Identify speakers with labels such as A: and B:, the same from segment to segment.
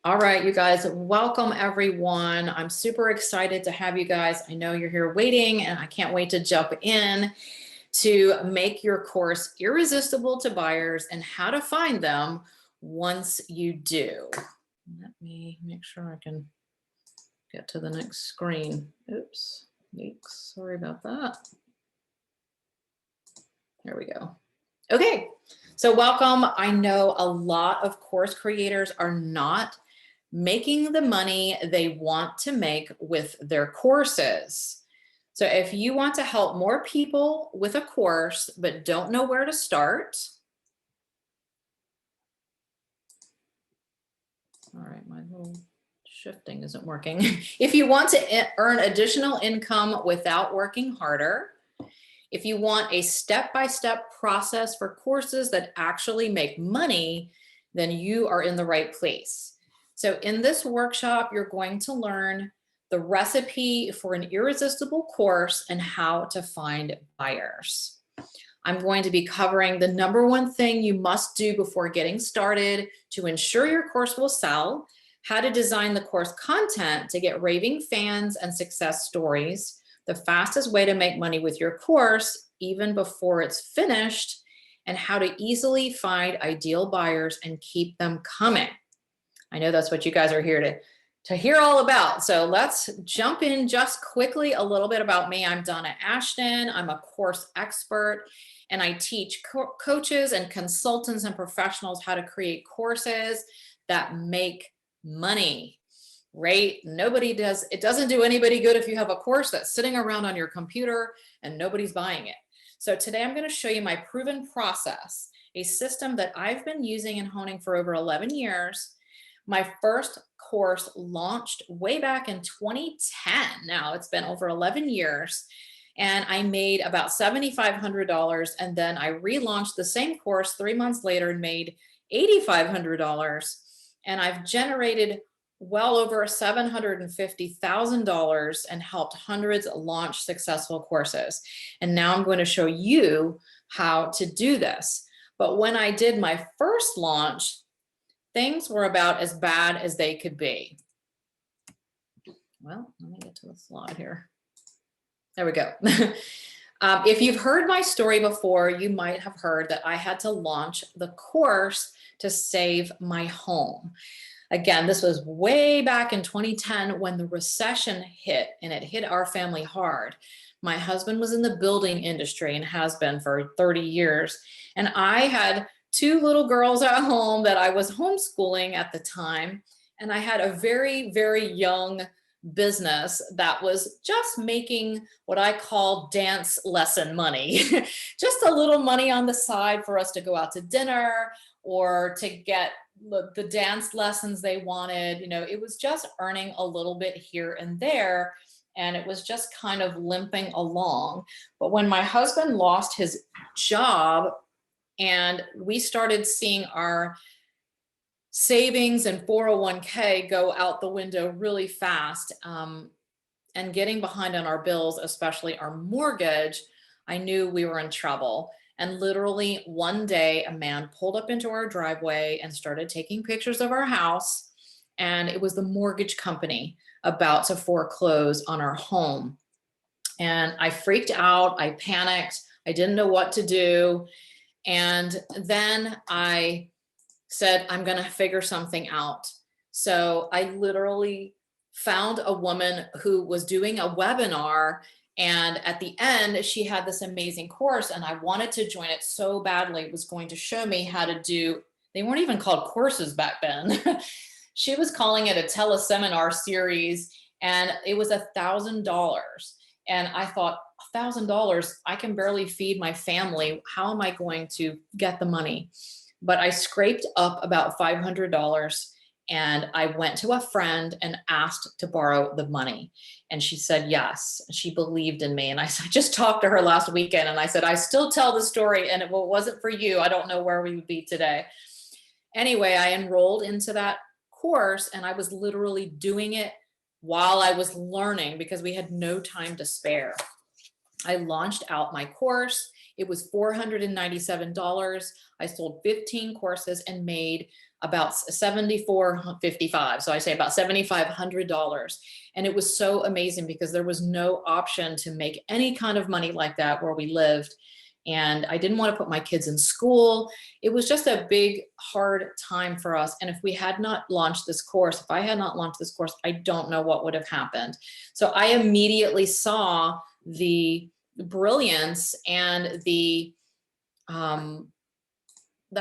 A: All right, you guys, welcome everyone. I'm super excited to have you guys. I know you're here waiting and I can't wait to jump in to make your course irresistible to buyers and how to find them once you do. Let me make sure I can get to the next screen. Oops, yikes, sorry about that. There we go. Okay, so welcome. I know a lot of course creators are not making the money they want to make with their courses. So if you want to help more people with a course but don't know where to start, all right, my little shifting isn't working. If you want to earn additional income without working harder, if you want a step-by-step process for courses that actually make money, then you are in the right place. So in this workshop, you're going to learn the recipe for an irresistible course and how to find buyers. I'm going to be covering the number one thing you must do before getting started to ensure your course will sell, how to design the course content to get raving fans and success stories, the fastest way to make money with your course, even before it's finished, and how to easily find ideal buyers and keep them coming. I know that's what you guys are here to hear all about. So let's jump in just quickly a little bit about me. I'm Donna Ashton. I'm a course expert, and I teach coaches and consultants and professionals how to create courses that make money. Right? It doesn't do anybody good if you have a course that's sitting around on your computer and nobody's buying it. So today I'm going to show you my proven process, a system that I've been using and honing for over 11 years. My first course launched way back in 2010. Now it's been over 11 years and I made about $7,500, and then I relaunched the same course 3 months later and made $8,500, and I've generated well over $750,000 and helped hundreds launch successful courses. And now I'm going to show you how to do this. But when I did my first launch, things were about as bad as they could be. Well, let me get to the slide here. There we go. If you've heard my story before, you might have heard that I had to launch the course to save my home. Again, this was way back in 2010 when the recession hit, and it hit our family hard. My husband was in the building industry and has been for 30 years. And I had 2 little girls at home that I was homeschooling at the time. And I had a very, very young business that was just making what I call dance lesson money, just a little money on the side for us to go out to dinner or to get the dance lessons they wanted. You know, it was just earning a little bit here and there, and it was just kind of limping along. But when my husband lost his job and we started seeing our savings and 401k go out the window really fast, and getting behind on our bills, especially our mortgage, I knew we were in trouble. And literally one day, a man pulled up into our driveway and started taking pictures of our house. And it was the mortgage company about to foreclose on our home. And I freaked out. I panicked. I didn't know what to do. And then I said, I'm going to figure something out. So I literally found a woman who was doing a webinar, and at the end she had this amazing course, and I wanted to join it so badly. It was going to show me how to do, they weren't even called courses back then. She was calling it a teleseminar series, and it was $1,000. And I thought, $1,000, I can barely feed my family. How am I going to get the money? But I scraped up about $500, and I went to a friend and asked to borrow the money. And she said yes. She believed in me. And I just talked to her last weekend, and I said, I still tell the story, and if it wasn't for you, I don't know where we would be today. Anyway, I enrolled into that course, and I was literally doing it while I was learning because we had no time to spare. I launched out my course. It was $497. I sold 15 courses and made about $74.55. So I say about $7,500. And it was so amazing because there was no option to make any kind of money like that where we lived. And I didn't want to put my kids in school. It was just a big, hard time for us. And if we had not launched this course, if I had not launched this course, I don't know what would have happened. So I immediately saw the brilliance and the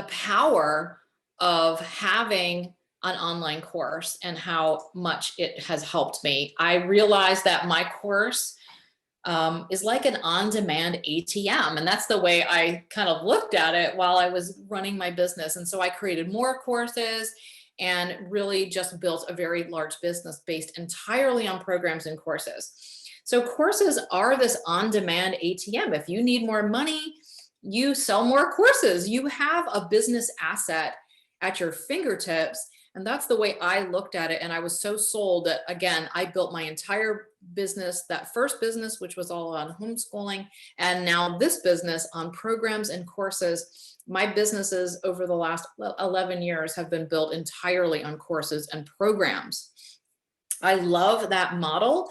A: power of having an online course and how much it has helped me. I realized that my course is like an on-demand ATM. And that's the way I kind of looked at it while I was running my business. And so I created more courses and really just built a very large business based entirely on programs and courses. So courses are this on-demand ATM. If you need more money, you sell more courses. You have a business asset at your fingertips. And that's the way I looked at it. And I was so sold that, again, I built my entire business, that first business, which was all on homeschooling, and now this business on programs and courses. My businesses over the last 11 years have been built entirely on courses and programs. I love that model.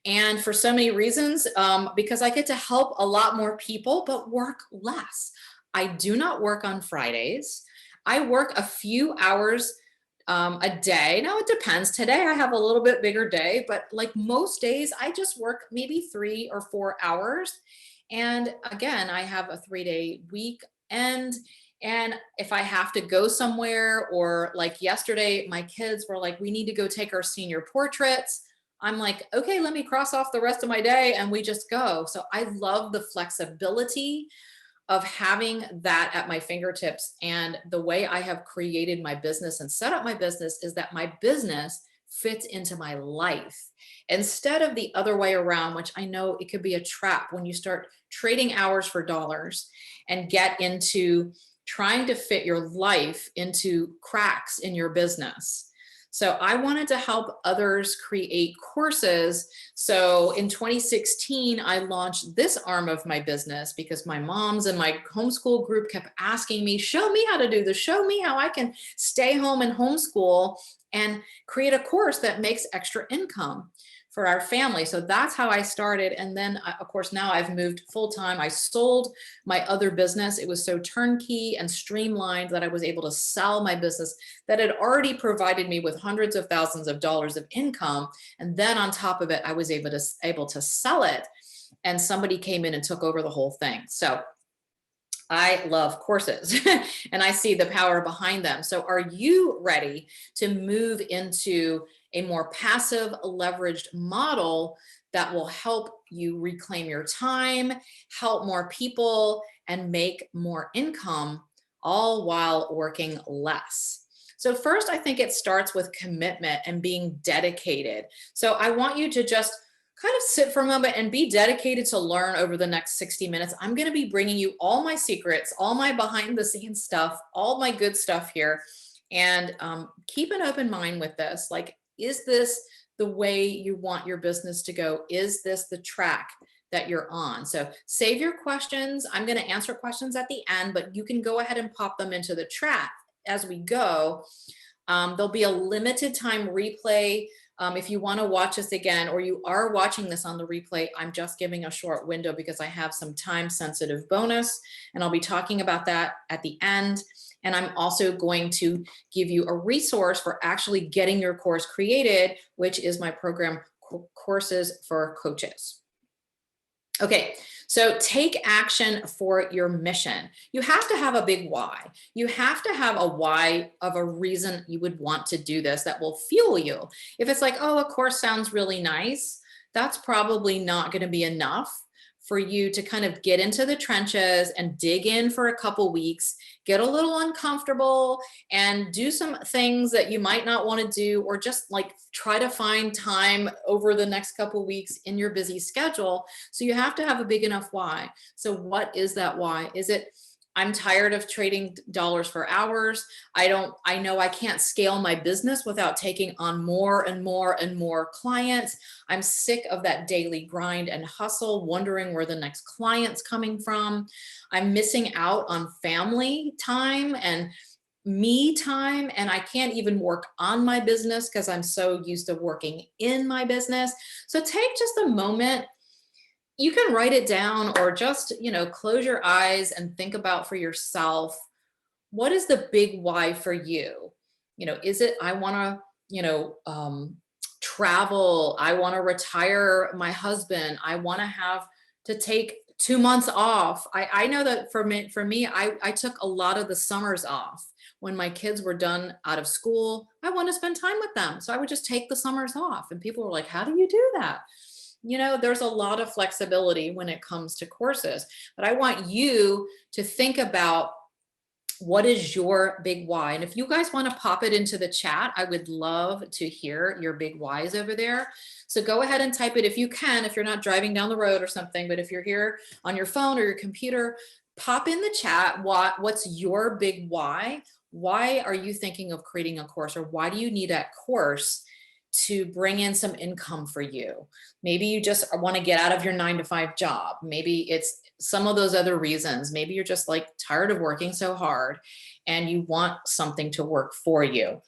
A: And for so many reasons, because I get to help a lot more people, but work less. I do not work on Fridays. I work a few hours a day. Now it depends. Today I have a little bit bigger day, but like most days, I just work maybe 3 or 4 hours. And again, I have a 3-day weekend. And if I have to go somewhere, or like yesterday, my kids were like, we need to go take our senior portraits. I'm like, okay, let me cross off the rest of my day and we just go. So I love the flexibility of having that at my fingertips. And the way I have created my business and set up my business is that my business fits into my life instead of the other way around, which I know it could be a trap when you start trading hours for dollars and get into trying to fit your life into cracks in your business. So I wanted to help others create courses. So in 2016, I launched this arm of my business because my moms and my homeschool group kept asking me, show me how to do this, show me how I can stay home and homeschool and create a course that makes extra income for our family. So that's how I started. And then of course, now I've moved full-time. I sold my other business. It was so turnkey and streamlined that I was able to sell my business that had already provided me with hundreds of thousands of dollars of income. And then on top of it, I was able to sell it. And somebody came in and took over the whole thing. So I love courses and I see the power behind them. So are you ready to move into a more passive leveraged model that will help you reclaim your time, help more people, and make more income, all while working less? So first, I think it starts with commitment and being dedicated. So I want you to just kind of sit for a moment and be dedicated to learn over the next 60 minutes. I'm going to be bringing you all my secrets, all my behind the scenes stuff, all my good stuff here. And keep an open mind with this. Like, is this the way you want your business to go? Is this the track that you're on? So save your questions. I'm going to answer questions at the end, but you can go ahead and pop them into the chat as we go. There'll be a limited time replay. If you want to watch this again, or you are watching this on the replay, I'm just giving a short window because I have some time sensitive bonus, and I'll be talking about that at the end. And I'm also going to give you a resource for actually getting your course created, which is my program, Courses for Coaches. Okay, so take action for your mission. You have to have a big why. You have to have a why of a reason you would want to do this that will fuel you. If it's like, oh, a course sounds really nice, that's probably not going to be enough for you to kind of get into the trenches and dig in for a couple weeks, get a little uncomfortable and do some things that you might not want to do, or just like try to find time over the next couple weeks in your busy schedule. So you have to have a big enough why. So what is that why? Is it, I'm tired of trading dollars for hours. I know I can't scale my business without taking on more and more and more clients. I'm sick of that daily grind and hustle, wondering where the next client's coming from. I'm missing out on family time and me time, and I can't even work on my business because I'm so used to working in my business. So take just a moment. You can write it down or just, close your eyes and think about for yourself, what is the big why for you? Is it, I want to, travel. I want to retire my husband. I want to have to take 2 months off. I know that for me, I took a lot of the summers off when my kids were done out of school. I want to spend time with them. So I would just take the summers off. And people were like, how do you do that? There's a lot of flexibility when it comes to courses, but I want you to think about, what is your big why? And if you guys want to pop it into the chat, I would love to hear your big whys over there. So go ahead and type it if you can, if you're not driving down the road or something, but if you're here on your phone or your computer, pop in the chat, what's your big why? Why are you thinking of creating a course, or why do you need that course to bring in some income for you? Maybe you just want to get out of your 9-to-5 job. Maybe it's some of those other reasons. Maybe you're just like tired of working so hard and you want something to work for you.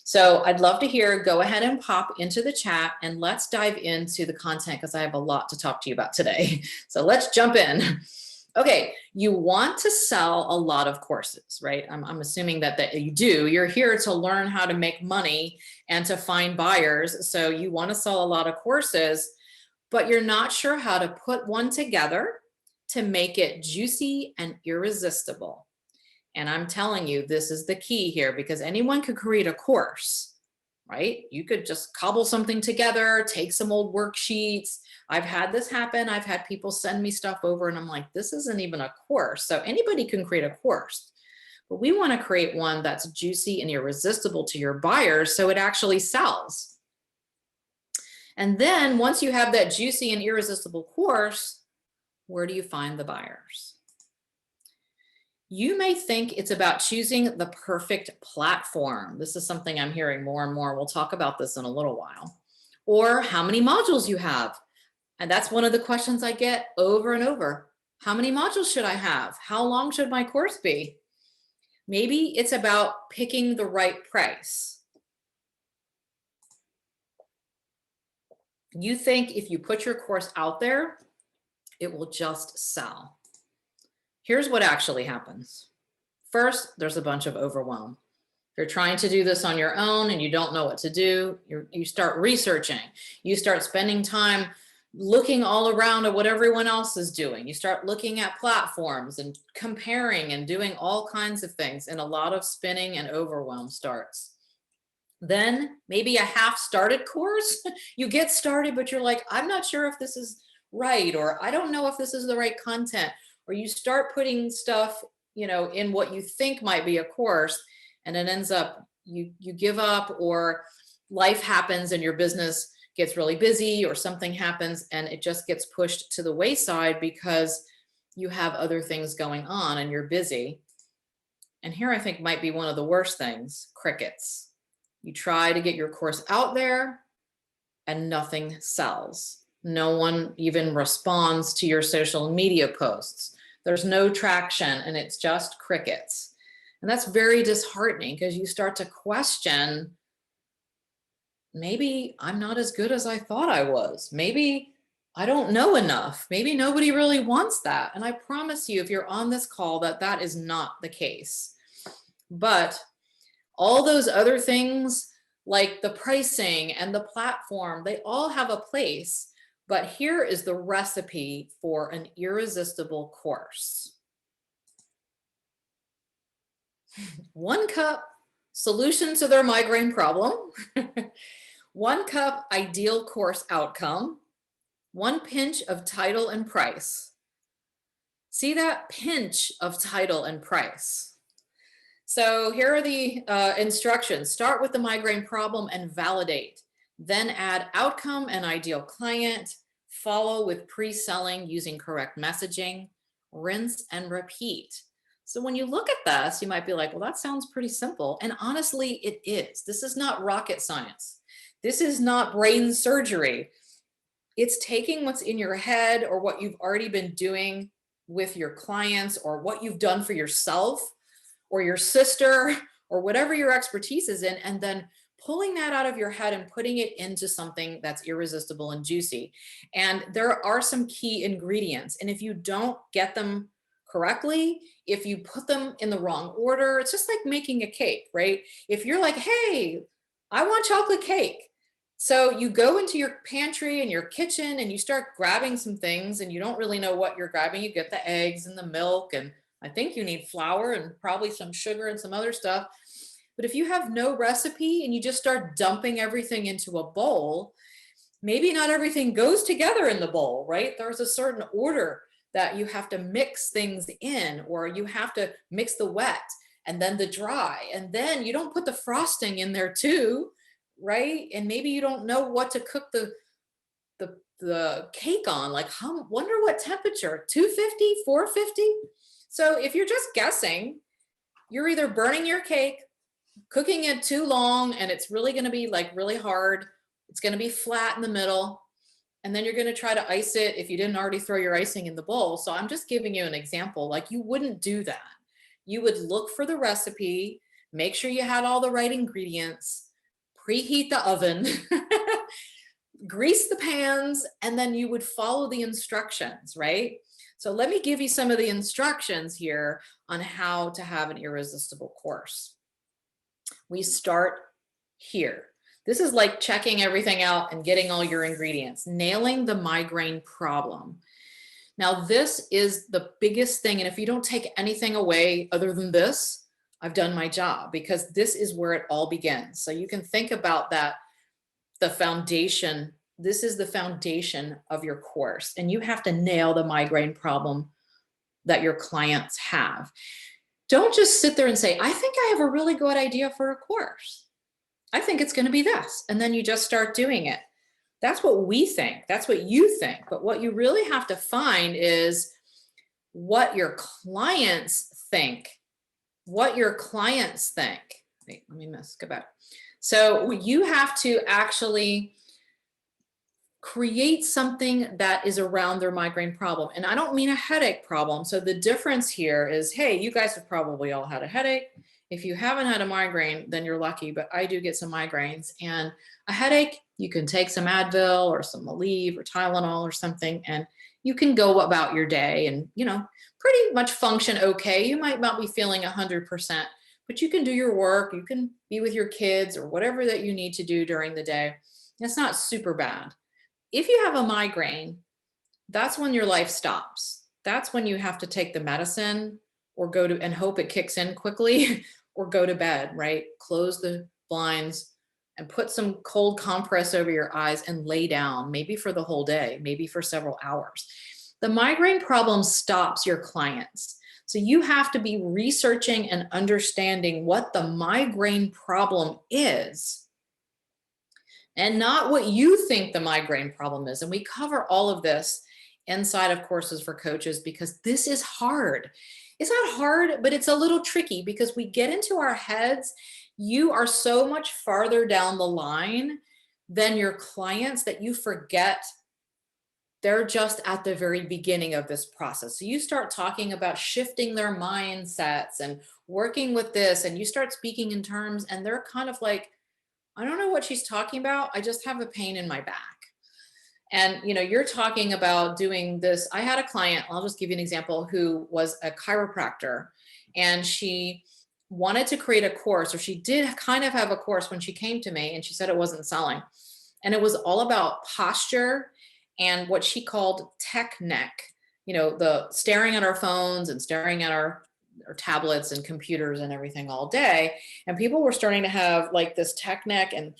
A: So I'd love to hear, go ahead and pop into the chat and let's dive into the content because I have a lot to talk to you about today. So let's jump in. Okay, you want to sell a lot of courses, right? I'm assuming that you do. You're here to learn how to make money and to find buyers. So you want to sell a lot of courses, but you're not sure how to put one together to make it juicy and irresistible. And I'm telling you, this is the key here, because anyone could create a course, right? You could just cobble something together, take some old worksheets. I've had this happen. I've had people send me stuff over and I'm like, this isn't even a course. So anybody can create a course, but we want to create one that's juicy and irresistible to your buyers so it actually sells. And then once you have that juicy and irresistible course, where do you find the buyers? You may think it's about choosing the perfect platform. This is something I'm hearing more and more. We'll talk about this in a little while. Or how many modules you have. And that's one of the questions I get over and over. How many modules should I have? How long should my course be? Maybe it's about picking the right price. You think if you put your course out there, it will just sell. Here's what actually happens. First, there's a bunch of overwhelm. If you're trying to do this on your own and you don't know what to do, you start researching. You start spending time looking all around at what everyone else is doing. You start looking at platforms and comparing and doing all kinds of things, and a lot of spinning and overwhelm starts. Then maybe a half-started course, you get started, but you're like, I'm not sure if this is right, or I don't know if this is the right content, or you start putting stuff, in what you think might be a course, and it ends up you give up, or life happens and your business gets really busy, or something happens and it just gets pushed to the wayside because you have other things going on and you're busy. And here I think might be one of the worst things, crickets. You try to get your course out there and nothing sells. No one even responds to your social media posts. There's no traction and it's just crickets. And that's very disheartening because you start to question, maybe I'm not as good as I thought I was. Maybe I don't know enough. Maybe nobody really wants that. And I promise you, if you're on this call, that is not the case. But all those other things, like the pricing and the platform, they all have a place. But here is the recipe for an irresistible course. 1 cup, solution to their migraine problem. 1 cup, ideal course outcome. 1 pinch of title and price. See that? Pinch of title and price. So here are the instructions. Start with the migraine problem and validate. Then add outcome and ideal client. Follow with pre-selling using correct messaging. Rinse and repeat. So when you look at this, you might be like, well, that sounds pretty simple. And honestly, it is. This is not rocket science. This is not brain surgery. It's taking what's in your head or what you've already been doing with your clients or what you've done for yourself or your sister or whatever your expertise is in, and then pulling that out of your head and putting it into something that's irresistible and juicy. And there are some key ingredients. And if you don't get them correctly, if you put them in the wrong order, it's just like making a cake, right? If you're like, hey, I want chocolate cake. So you go into your pantry and your kitchen and you start grabbing some things and you don't really know what you're grabbing. You get the eggs and the milk, and I think you need flour and probably some sugar and some other stuff. But if you have no recipe and you just start dumping everything into a bowl, maybe not everything goes together in the bowl, right? There's a certain order that you have to mix things in, or you have to mix the wet and then the dry, and then you don't put the frosting in there too, right? And maybe you don't know what to cook the cake on, like, wonder what temperature, 250, 450. So if you're just guessing, you're either burning your cake, cooking it too long, and it's really going to be like really hard. It's going to be flat in the middle. And then you're going to try to ice it if you didn't already throw your icing in the bowl. So I'm just giving you an example. Like, you wouldn't do that. You would look for the recipe, make sure you had all the right ingredients, preheat the oven, grease the pans, and then you would follow the instructions, right? So let me give you some of the instructions here on how to have an irresistible course. We start here. This is like checking everything out and getting all your ingredients, nailing the migraine problem. Now, this is the biggest thing. And if you don't take anything away other than this, I've done my job, because this is where it all begins. So you can think about that, the foundation. This is the foundation of your course, and you have to nail the migraine problem that your clients have. Don't just sit there and say, I think I have a really good idea for a course. I think it's going to be this. And then you just start doing it. That's what we think. That's what you think. But what you really have to find is what your clients think. What your clients think. Wait, let me go back. So you have to actually create something that is around their migraine problem. And I don't mean a headache problem. So the difference here is, hey, you guys have probably all had a headache. If you haven't had a migraine, then you're lucky, but I do get some migraines. And a headache, you can take some Advil or some Aleve or Tylenol or something, and you can go about your day and, pretty much function okay. You might not be feeling 100%, but you can do your work. You can be with your kids or whatever that you need to do during the day. It's not super bad. If you have a migraine, that's when your life stops. That's when you have to take the medicine or go to and hope it kicks in quickly, or go to bed, right? Close the blinds and put some cold compress over your eyes and lay down, maybe for the whole day, maybe for several hours. The migraine problem stops your clients. So you have to be researching and understanding what the migraine problem is, and not what you think the migraine problem is. And we cover all of this inside of Courses for Coaches, because this is hard. It's not hard, but it's a little tricky, because we get into our heads. You are so much farther down the line than your clients that you forget they're just at the very beginning of this process. So you start talking about shifting their mindsets and working with this, and you start speaking in terms, and they're kind of like, I don't know what she's talking about. I just have a pain in my back. And you're talking about doing this. I had a client, I'll just give you an example, who was a chiropractor, and she wanted to create a course, or she did kind of have a course when she came to me, and she said it wasn't selling. And it was all about posture and what she called tech neck, the staring at our phones and staring at our tablets and computers and everything all day. And people were starting to have like this tech neck, and,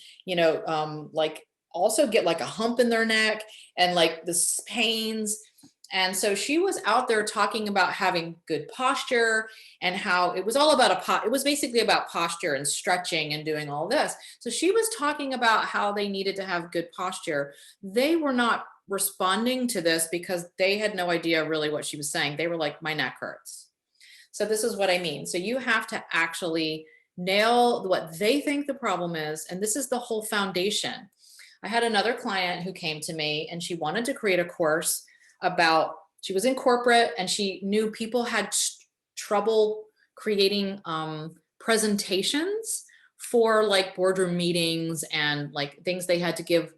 A: like also get like a hump in their neck and like this pains. And so she was out there talking about having good posture, and how it was all about it was basically about posture and stretching and doing all this. So she was talking about how they needed to have good posture. They were not responding to this because they had no idea really what she was saying. They were like, my neck hurts. So this is what I mean. So you have to actually nail what they think the problem is. And this is the whole foundation. I had another client who came to me, and she wanted to create a course about, she was in corporate, and she knew people had trouble creating presentations for like boardroom meetings and like things they had to give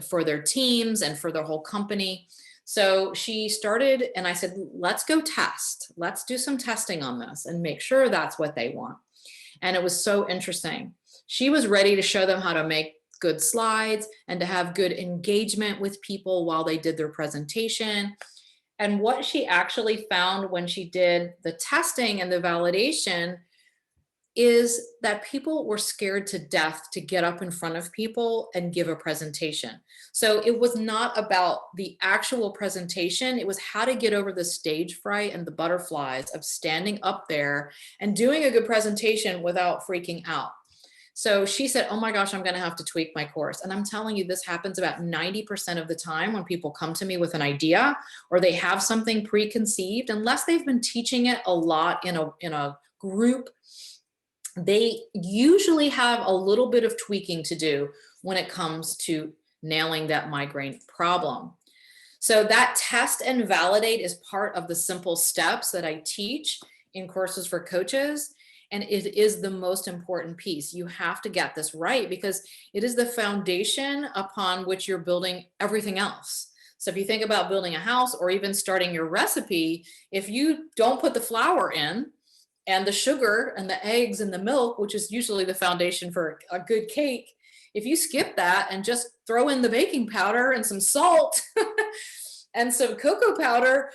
A: for their teams and for their whole company. So she started, and I said, let's go test. Let's do some testing on this and make sure that's what they want. And it was so interesting. She was ready to show them how to make good slides and to have good engagement with people while they did their presentation. And what she actually found when she did the testing and the validation is that people were scared to death to get up in front of people and give a presentation. So it was not about the actual presentation. It was how to get over the stage fright and the butterflies of standing up there and doing a good presentation without freaking out. So she said, oh my gosh, I'm going to have to tweak my course. And I'm telling you, this happens about 90% of the time when people come to me with an idea or they have something preconceived, unless they've been teaching it a lot in a group. They usually have a little bit of tweaking to do when it comes to nailing that migraine problem. So that test and validate is part of the simple steps that I teach in courses for coaches. And it is the most important piece. You have to get this right because it is the foundation upon which you're building everything else. So if you think about building a house or even starting your recipe, if you don't put the flour in and the sugar and the eggs and the milk, which is usually the foundation for a good cake, if you skip that and just throw in the baking powder and some salt and some cocoa powder,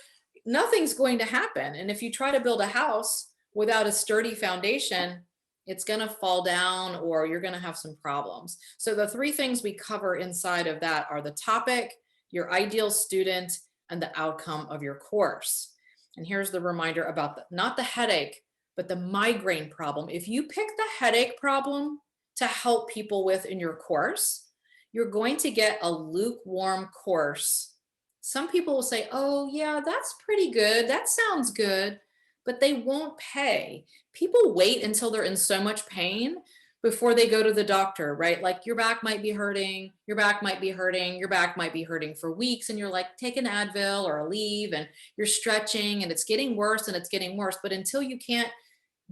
A: nothing's going to happen. And if you try to build a house without a sturdy foundation, it's going to fall down or you're going to have some problems. So the three things we cover inside of that are the topic, your ideal student, and the outcome of your course. And here's the reminder about not the headache, but the migraine problem. If you pick the headache problem to help people with in your course, you're going to get a lukewarm course. Some people will say, oh yeah, that's pretty good. That sounds good. But they won't pay. People wait until they're in so much pain before they go to the doctor, right? Like your back might be hurting, your back might be hurting, your back might be hurting for weeks. And you're like, take an Advil or a Aleve and you're stretching and it's getting worse and it's getting worse. But until you can't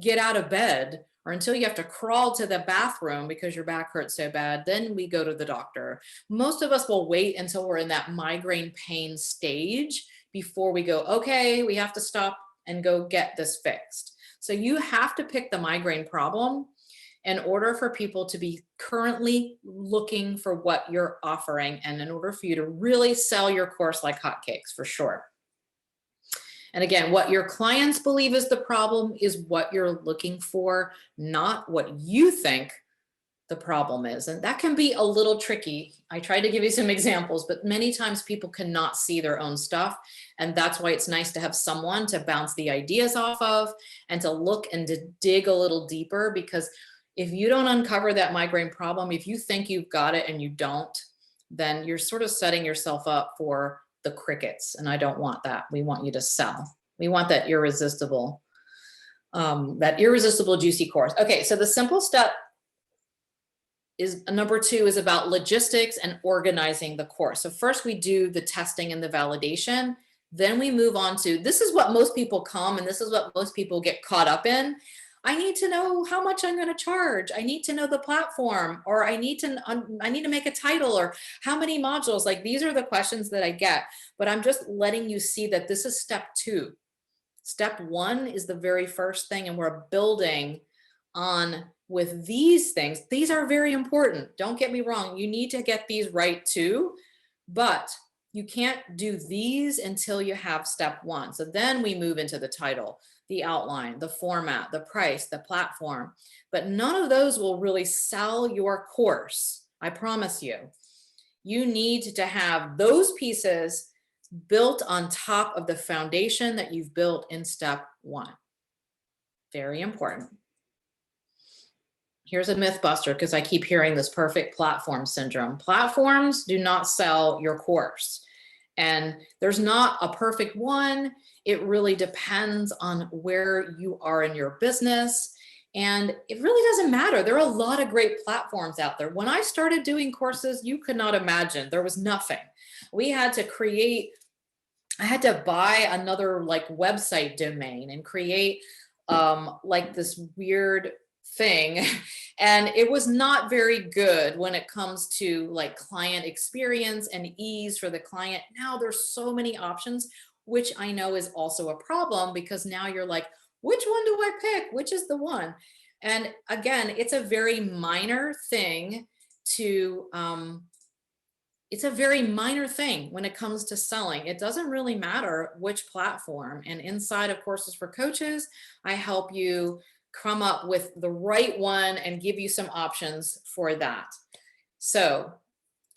A: get out of bed or until you have to crawl to the bathroom because your back hurts so bad, then we go to the doctor. Most of us will wait until we're in that migraine pain stage before we go, okay, we have to stop and go get this fixed. So you have to pick the migraine problem in order for people to be currently looking for what you're offering and in order for you to really sell your course like hotcakes, for sure. And again, what your clients believe is the problem is what you're looking for, not what you think the problem is. And that can be a little tricky. I tried to give you some examples, but many times people cannot see their own stuff. And that's why it's nice to have someone to bounce the ideas off of and to look and to dig a little deeper, because if you don't uncover that migraine problem, if you think you've got it and you don't, then you're sort of setting yourself up for the crickets. And I don't want that. We want you to sell. We want that irresistible juicy course. Okay, so the simple step is number 2 is about logistics and organizing the course. So first we do the testing and the validation. Then we move on to, this is what most people come and this is what most people get caught up in. I need to know how much I'm going to charge. I need to know the platform, or I need to make a title, or how many modules. Like, these are the questions that I get, but I'm just letting you see that this is step 2. Step 1 is the very first thing, and we're building on with these things. These are very important. Don't get me wrong. You need to get these right too, but you can't do these until you have step 1. So then we move into the title, the outline, the format, the price, the platform, but none of those will really sell your course. I promise you. You need to have those pieces built on top of the foundation that you've built in step 1. Very important. Here's a myth buster, because I keep hearing this perfect platform syndrome. Platforms do not sell your course. And there's not a perfect one. It really depends on where you are in your business. And it really doesn't matter. There are a lot of great platforms out there. When I started doing courses, you could not imagine. There was nothing. We had to create, I had to buy another like website domain and create like this weird thing. And it was not very good when it comes to like client experience and ease for the client. Now there's so many options, which I know is also a problem, because now you're like, which one do I pick? Which is the one? And again, it's a very minor thing to, it's a very minor thing when it comes to selling. It doesn't really matter which platform. And inside of Courses for Coaches, I help you come up with the right one and give you some options for that. So,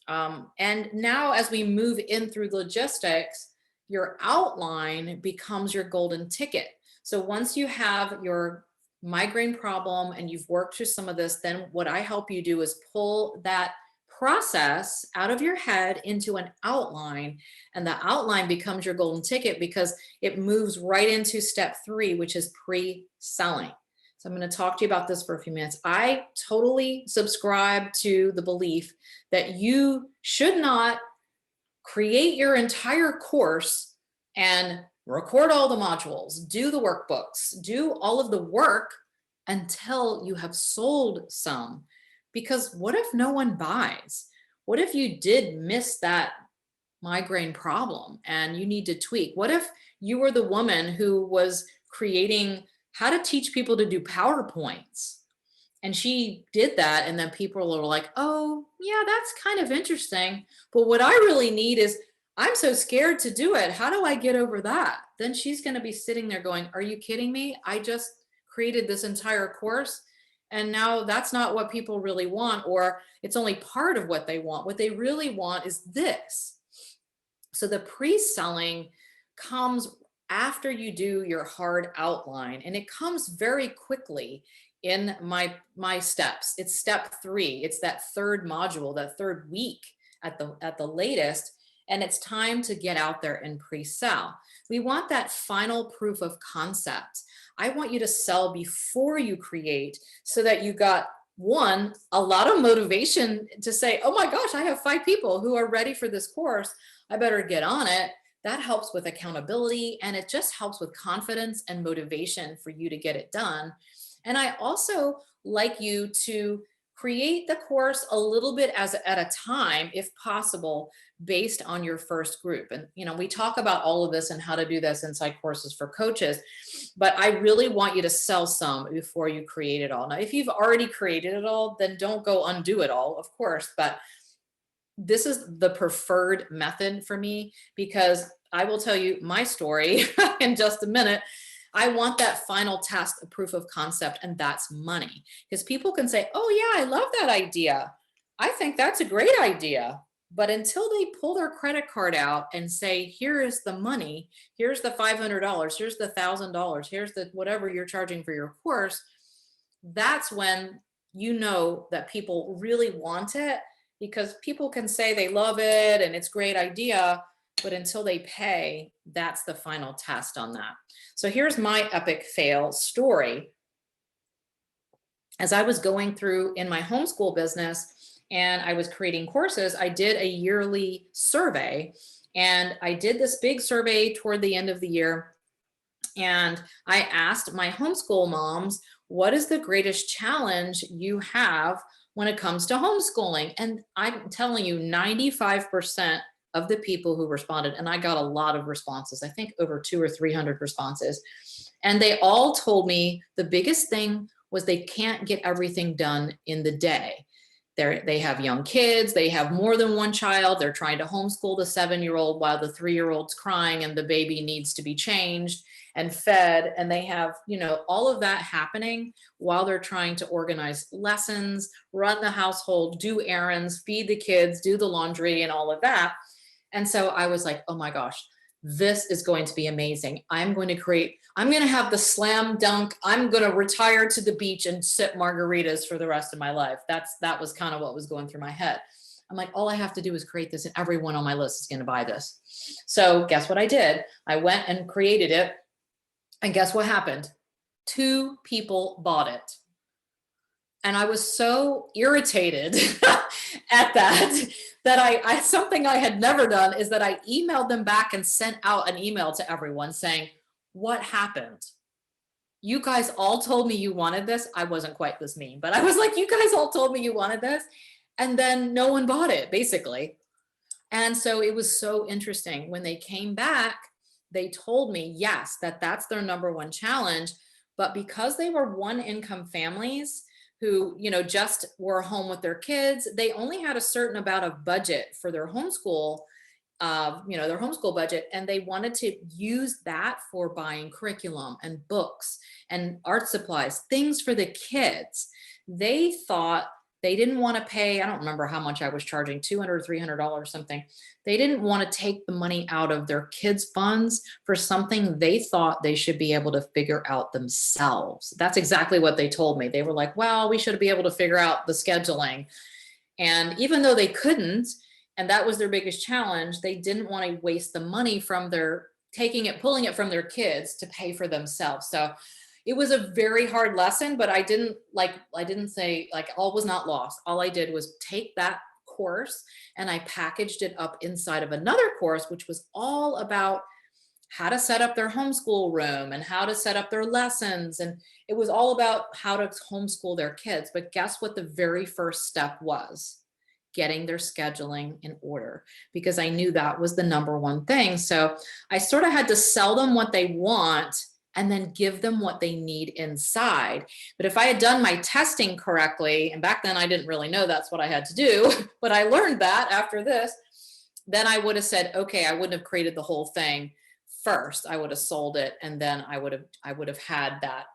A: and now as we move in through logistics, your outline becomes your golden ticket. So once you have your migraine problem and you've worked through some of this, then what I help you do is pull that process out of your head into an outline, and the outline becomes your golden ticket because it moves right into step 3, which is pre-selling. So I'm going to talk to you about this for a few minutes. I totally subscribe to the belief that you should not create your entire course and record all the modules, do the workbooks, do all of the work until you have sold some. Because what if no one buys? What if you did miss that migraine problem and you need to tweak? What if you were the woman who was creating how to teach people to do PowerPoints, and she did that, and then people were like, oh yeah, that's kind of interesting, but what I really need is, I'm so scared to do it. How do I get over that? Then she's going to be sitting there going, are you kidding me? I just created this entire course, and now that's not what people really want, or it's only part of what they want. What they really want is this. So the pre-selling comes after you do your hard outline, and it comes very quickly in my steps. It's step 3. It's that third module, that third week at the latest, and it's time to get out there and pre-sell. We want that final proof of concept. I want you to sell before you create, so that you got, one, a lot of motivation to say, oh my gosh, I have 5 people who are ready for this course. I better get on it. That helps with accountability, and it just helps with confidence and motivation for you to get it done. And I also like you to create the course a little bit at a time, if possible, based on your first group. And, we talk about all of this and how to do this inside Courses for Coaches, but I really want you to sell some before you create it all. Now, if you've already created it all, then don't go undo it all, of course, but this is the preferred method for me, because I will tell you my story in just a minute. I want that final test, a proof of concept, and that's money. Because people can say, oh yeah, I love that idea. I think that's a great idea. But until they pull their credit card out and say, here is the money, here's the $500, here's the $1,000, here's the whatever you're charging for your course, that's when you know that people really want it. Because people can say they love it and it's a great idea, but until they pay, that's the final test on that. So here's my epic fail story. As I was going through in my homeschool business and I was creating courses, I did a yearly survey, and I did this big survey toward the end of the year. And I asked my homeschool moms, what is the greatest challenge you have when it comes to homeschooling? And I'm telling you, 95% of the people who responded, and I got a lot of responses, I think over 200 or 300 responses, and they all told me the biggest thing was they can't get everything done in the day. They have young kids, they have more than one child, they're trying to homeschool the 7-year-old while the 3-year-old's crying and the baby needs to be changed and fed, and they have, all of that happening while they're trying to organize lessons, run the household, do errands, feed the kids, do the laundry, and all of that. And so I was like, oh my gosh, this is going to be amazing. I'm going to have the slam dunk. I'm going to retire to the beach and sip margaritas for the rest of my life. That was kind of what was going through my head. I'm like, all I have to do is create this, and everyone on my list is going to buy this. So guess what I did? I went and created it. And guess what happened? 2 people bought it. And I was so irritated at that I something I had never done is that I emailed them back and sent out an email to everyone saying, what happened? you guys all told me you wanted this. I wasn't quite this mean, but I was like, you guys all told me you wanted this. And then no one bought it, basically. And so it was so interesting. When they came back, they told me, yes, that's their number one challenge. But because they were one income families who, just were home with their kids, they only had a certain amount of budget for their homeschool, their homeschool budget, and they wanted to use that for buying curriculum and books and art supplies, things for the kids. They thought they didn't want to pay, I don't remember how much I was charging, $200 or $300 something. They didn't want to take the money out of their kids' funds for something they thought they should be able to figure out themselves. That's exactly what they told me. They were like, well, we should be able to figure out the scheduling. And even though they couldn't, and that was their biggest challenge, they didn't want to waste the money from pulling it from their kids to pay for themselves. So it was a very hard lesson, but I didn't say like all was not lost. All I did was take that course and I packaged it up inside of another course, which was all about how to set up their homeschool room and how to set up their lessons. And it was all about how to homeschool their kids. But guess what the very first step was? Getting their scheduling in order, because I knew that was the number one thing. So I sort of had to sell them what they want and then give them what they need inside. But if I had done my testing correctly, and back then I didn't really know that's what I had to do, but I learned that after this, then I would have said, okay, I wouldn't have created the whole thing first. I would have sold it, and then I would have had that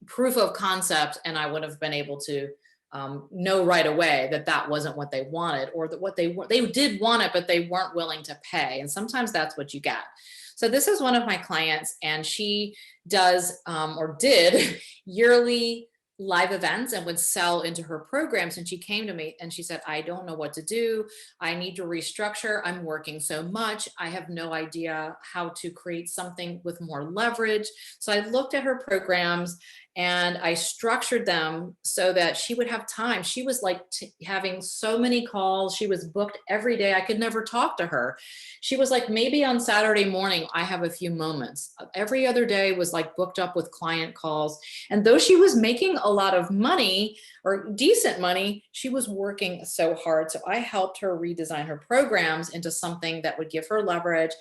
A: proof of concept, and I would have been able to know right away that wasn't what they wanted, or that what they did want it, but they weren't willing to pay. And sometimes that's what you get. So this is one of my clients, and she does or did yearly live events and would sell into her programs. And she came to me and she said, I don't know what to do. I need to restructure. I'm working so much. I have no idea how to create something with more leverage. So I looked at her programs and I structured them so that she would have time. She was like having so many calls. She was booked every day. I could never talk to her. She was like, maybe on Saturday morning, I have a few moments. Every other day was like booked up with client calls. And though she was making a lot of money, or decent money, she was working so hard. So I helped her redesign her programs into something that would give her leverage.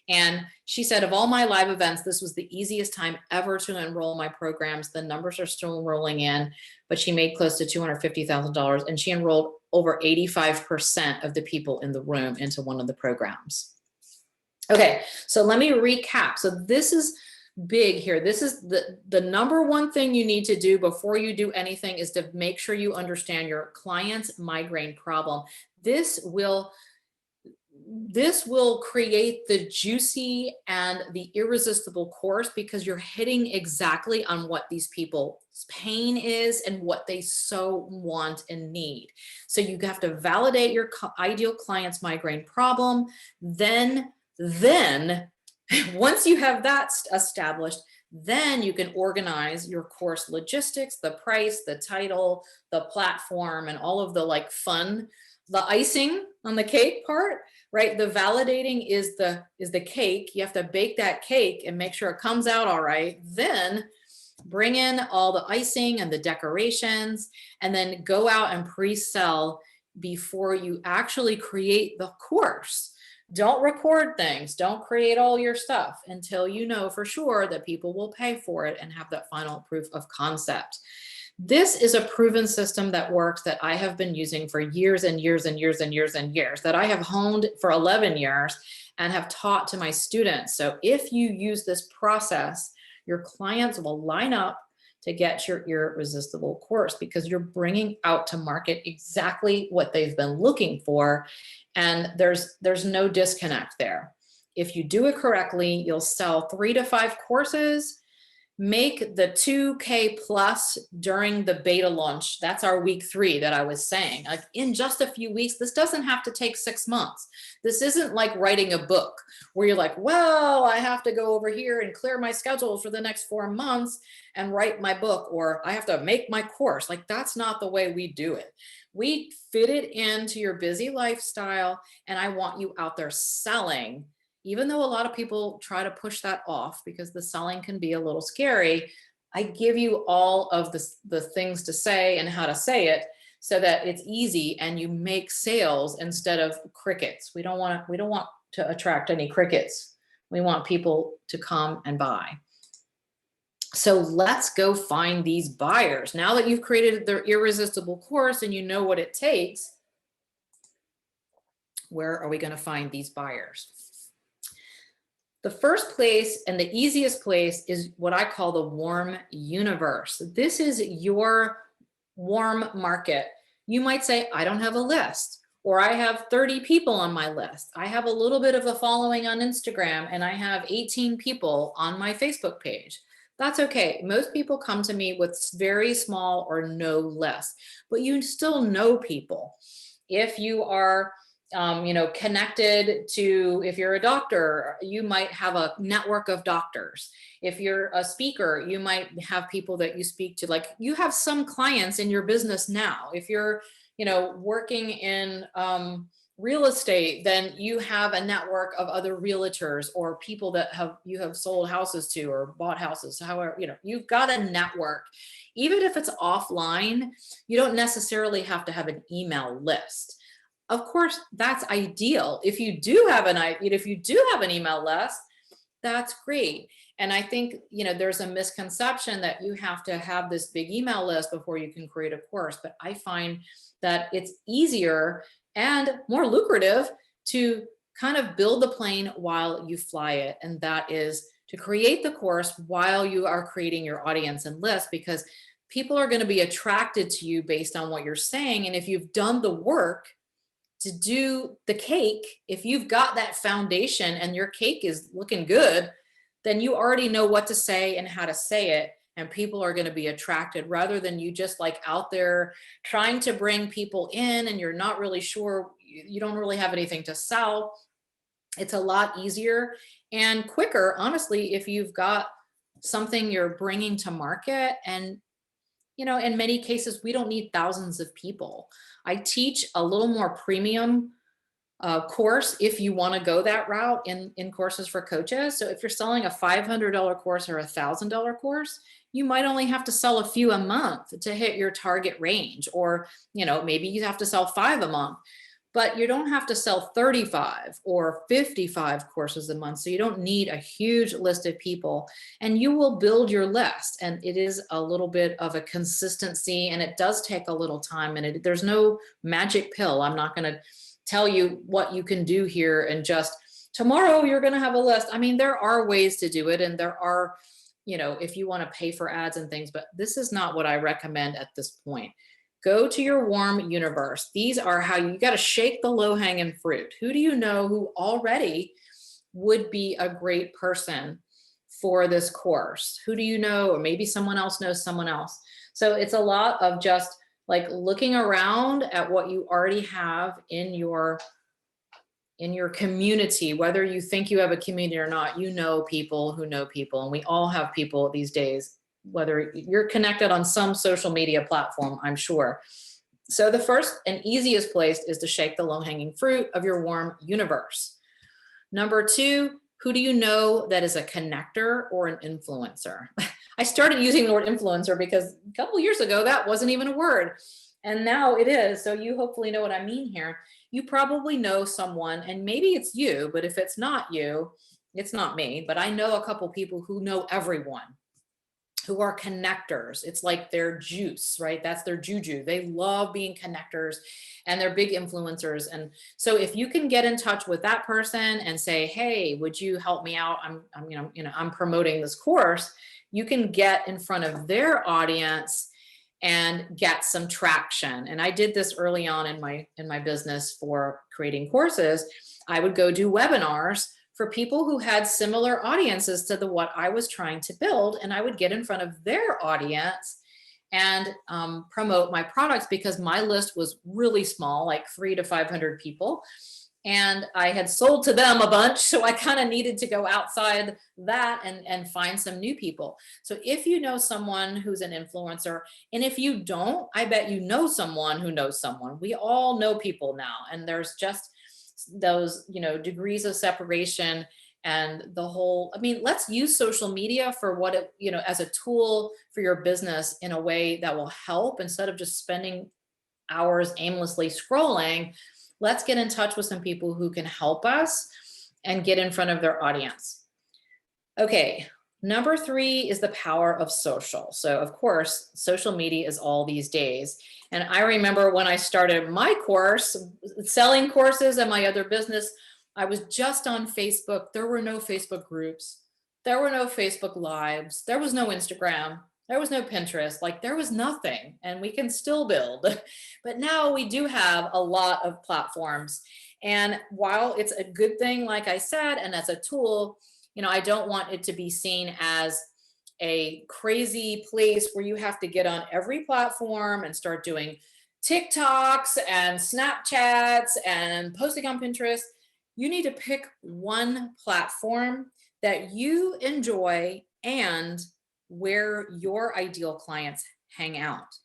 A: And she said, of all my live events, this was the easiest time ever to enroll my programs. The numbers are still rolling in, but she made close to $250,000, and she enrolled over 85% of the people in the room into one of the programs. Okay, so let me recap. So this is big here. This is the number one thing you need to do before you do anything, is to make sure you understand your client's migraine problem. This will create the juicy and the irresistible course, because you're hitting exactly on what these people's pain is and what they so want and need. So you have to validate your ideal client's migraine problem. Then once you have that established, then you can organize your course logistics, the price, the title, the platform, and all of the like fun, the icing on the cake part, right? The validating is the cake. You have to bake that cake and make sure it comes out all right. Then bring in all the icing and the decorations, and then go out and pre-sell before you actually create the course. Don't record things. Don't create all your stuff until you know for sure that people will pay for it and have that final proof of concept. This is a proven system that works, that I have been using for years and years and years and years and years, that I have honed for 11 years and have taught to my students. So if you use this process, your clients will line up to get your irresistible course, because you're bringing out to market exactly what they've been looking for. And there's no disconnect there. If you do it correctly, you'll sell 3 to 5 courses, make the 2K plus during the beta launch. That's our week 3 that I was saying. Like in just a few weeks, this doesn't have to take 6 months. This isn't like writing a book where you're like, well, I have to go over here and clear my schedule for the next 4 months and write my book, or I have to make my course. Like that's not the way we do it. We fit it into your busy lifestyle, and I want you out there selling even though a lot of people try to push that off because the selling can be a little scary, I give you all of the things to say and how to say it so that it's easy and you make sales instead of crickets. We don't want to attract any crickets. We want people to come and buy. So let's go find these buyers. Now that you've created the irresistible course and you know what it takes, where are we going to find these buyers? The first place and the easiest place is what I call the warm universe. This is your warm market. You might say, I don't have a list, or I have 30 people on my list. I have a little bit of a following on Instagram, and I have 18 people on my Facebook page. That's okay. Most people come to me with very small or no list, but you still know people. If you are connected to, if you're a doctor, you might have a network of doctors. If you're a speaker, you might have people that you speak to. Like, you have some clients in your business now. If you're, working in real estate, then you have a network of other realtors or people that you have sold houses to or bought houses. However, you've got a network. Even if it's offline, you don't necessarily have to have an email list. Of course, that's ideal. If you do have an email list, that's great. And I think, there's a misconception that you have to have this big email list before you can create a course. But I find that it's easier and more lucrative to kind of build the plane while you fly it. And that is to create the course while you are creating your audience and list, because people are going to be attracted to you based on what you're saying. And if you've done the work to do the cake, if you've got that foundation and your cake is looking good, then you already know what to say and how to say it, and people are going to be attracted, rather than you just like out there trying to bring people in and you're not really sure, you don't really have anything to sell. It's a lot easier and quicker, honestly, if you've got something you're bringing to market. And in many cases, we don't need thousands of people. I teach a little more premium course if you want to go that route in courses for coaches. So if you're selling a $500 course or a $1,000 course, you might only have to sell a few a month to hit your target range. Or, maybe you have to sell 5 a month. But you don't have to sell 35 or 55 courses a month. So you don't need a huge list of people, and you will build your list. And it is a little bit of a consistency, and it does take a little time, and there's no magic pill. I'm not going to tell you what you can do here and just tomorrow you're going to have a list. I mean, there are ways to do it, and there are, if you want to pay for ads and things, but this is not what I recommend at this point. Go to your warm universe. These are how you got to shake the low-hanging fruit. Who do you know who already would be a great person for this course? Who do you know? Or maybe someone else knows someone else. So it's a lot of just like looking around at what you already have in your community, whether you think you have a community or not. People who know people, and we all have people these days, whether you're connected on some social media platform, I'm sure. So the first and easiest place is to shake the low-hanging fruit of your warm universe. Number 2, who do you know that is a connector or an influencer? I started using the word influencer because a couple years ago, that wasn't even a word. And now it is. So you hopefully know what I mean here. You probably know someone, and maybe it's you, but if it's not you, it's not me. But I know a couple people who know everyone, who are connectors. It's like their juice, right? That's their juju. They love being connectors, and they're big influencers. And so if you can get in touch with that person and say, hey, would you help me out? I'm promoting this course. You can get in front of their audience and get some traction. And I did this early on in my business for creating courses. I would go do webinars for people who had similar audiences to what I was trying to build. And I would get in front of their audience and promote my products, because my list was really small, like 300 to 500 people. And I had sold to them a bunch. So I kind of needed to go outside that and find some new people. So if you know someone who's an influencer, and if you don't, I bet you know someone who knows someone. We all know people now. And there's just those, degrees of separation and the whole, I mean, let's use social media for what it, as a tool for your business in a way that will help instead of just spending hours aimlessly scrolling. Let's get in touch with some people who can help us and get in front of their audience. Okay, number 3 is the power of social. So of course, social media is all these days. And I remember when I started my course, selling courses and my other business, I was just on Facebook. There were no Facebook groups. There were no Facebook lives. There was no Instagram. There was no Pinterest. Like, there was nothing, and we can still build. But now we do have a lot of platforms. And while it's a good thing, like I said, and as a tool, I don't want it to be seen as a crazy place where you have to get on every platform and start doing TikToks and Snapchats and posting on Pinterest. You need to pick one platform that you enjoy and where your ideal clients hang out.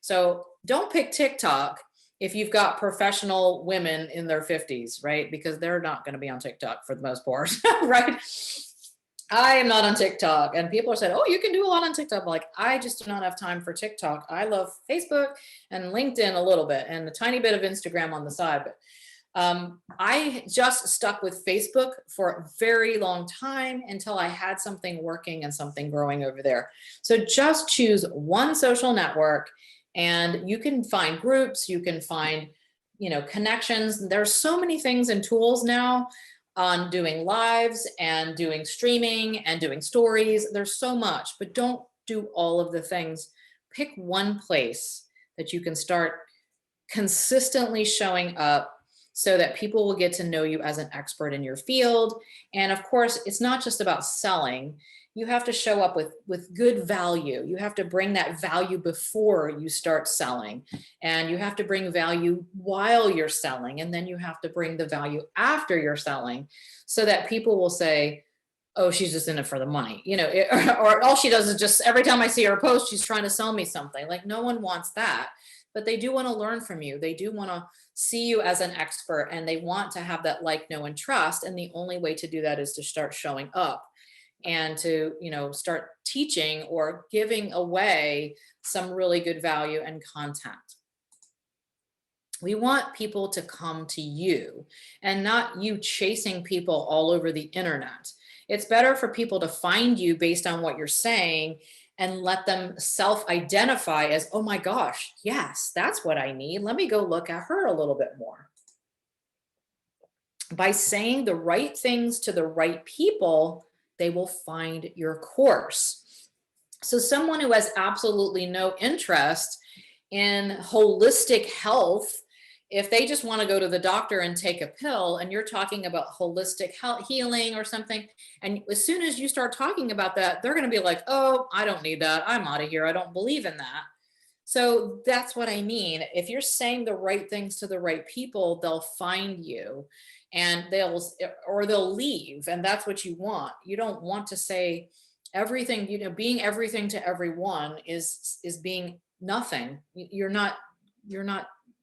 A: So don't pick TikTok if you've got professional women in their 50s, right? Because they're not going to be on TikTok for the most part, right? I am not on TikTok, and people are saying, oh, you can do a lot on TikTok. I'm like, I just do not have time for TikTok. I love Facebook and LinkedIn a little bit and a tiny bit of Instagram on the side. But I just stuck with Facebook for a very long time until I had something working and something growing over there. So just choose one social network, and you can find groups, you can find, connections. There's so many things and tools now on doing lives and doing streaming and doing stories. There's so much, but don't do all of the things. Pick one place that you can start consistently showing up so that people will get to know you as an expert in your field. And of course, it's not just about selling. You have to show up with good value. You have to bring that value before you start selling. And you have to bring value while you're selling. And then you have to bring the value after you're selling so that people will say, oh, she's just in it for the money, or all she does is just every time I see her post, she's trying to sell me something. Like, no one wants that. But they do want to learn from you. They do want to see you as an expert, and they want to have that like, know, and trust. And the only way to do that is to start showing up and to, start teaching or giving away some really good value and content. We want people to come to you and not you chasing people all over the internet. It's better for people to find you based on what you're saying and let them self-identify as, oh my gosh, yes, that's what I need. Let me go look at her a little bit more. By saying the right things to the right people, they will find your course. So someone who has absolutely no interest in holistic health, if they just want to go to the doctor and take a pill, and you're talking about holistic health, healing or something, and as soon as you start talking about that, they're going to be like, oh, I don't need that. I'm out of here. I don't believe in that. So that's what I mean. If you're saying the right things to the right people, they'll find you and they'll leave. And that's what you want. You don't want to say everything, being everything to everyone is being nothing. You're not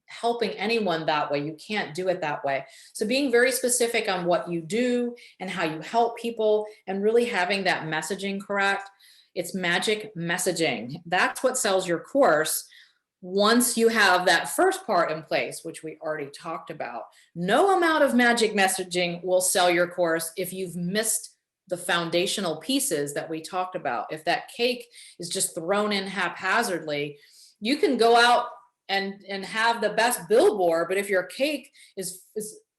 A: helping anyone that way. You can't do it that way. So being very specific on what you do and how you help people and really having that messaging correct. It's magic messaging. That's what sells your course. Once you have that first part in place, which we already talked about, no amount of magic messaging will sell your course if you've missed the foundational pieces that we talked about. If that cake is just thrown in haphazardly, you can go out and have the best billboard, but if your cake is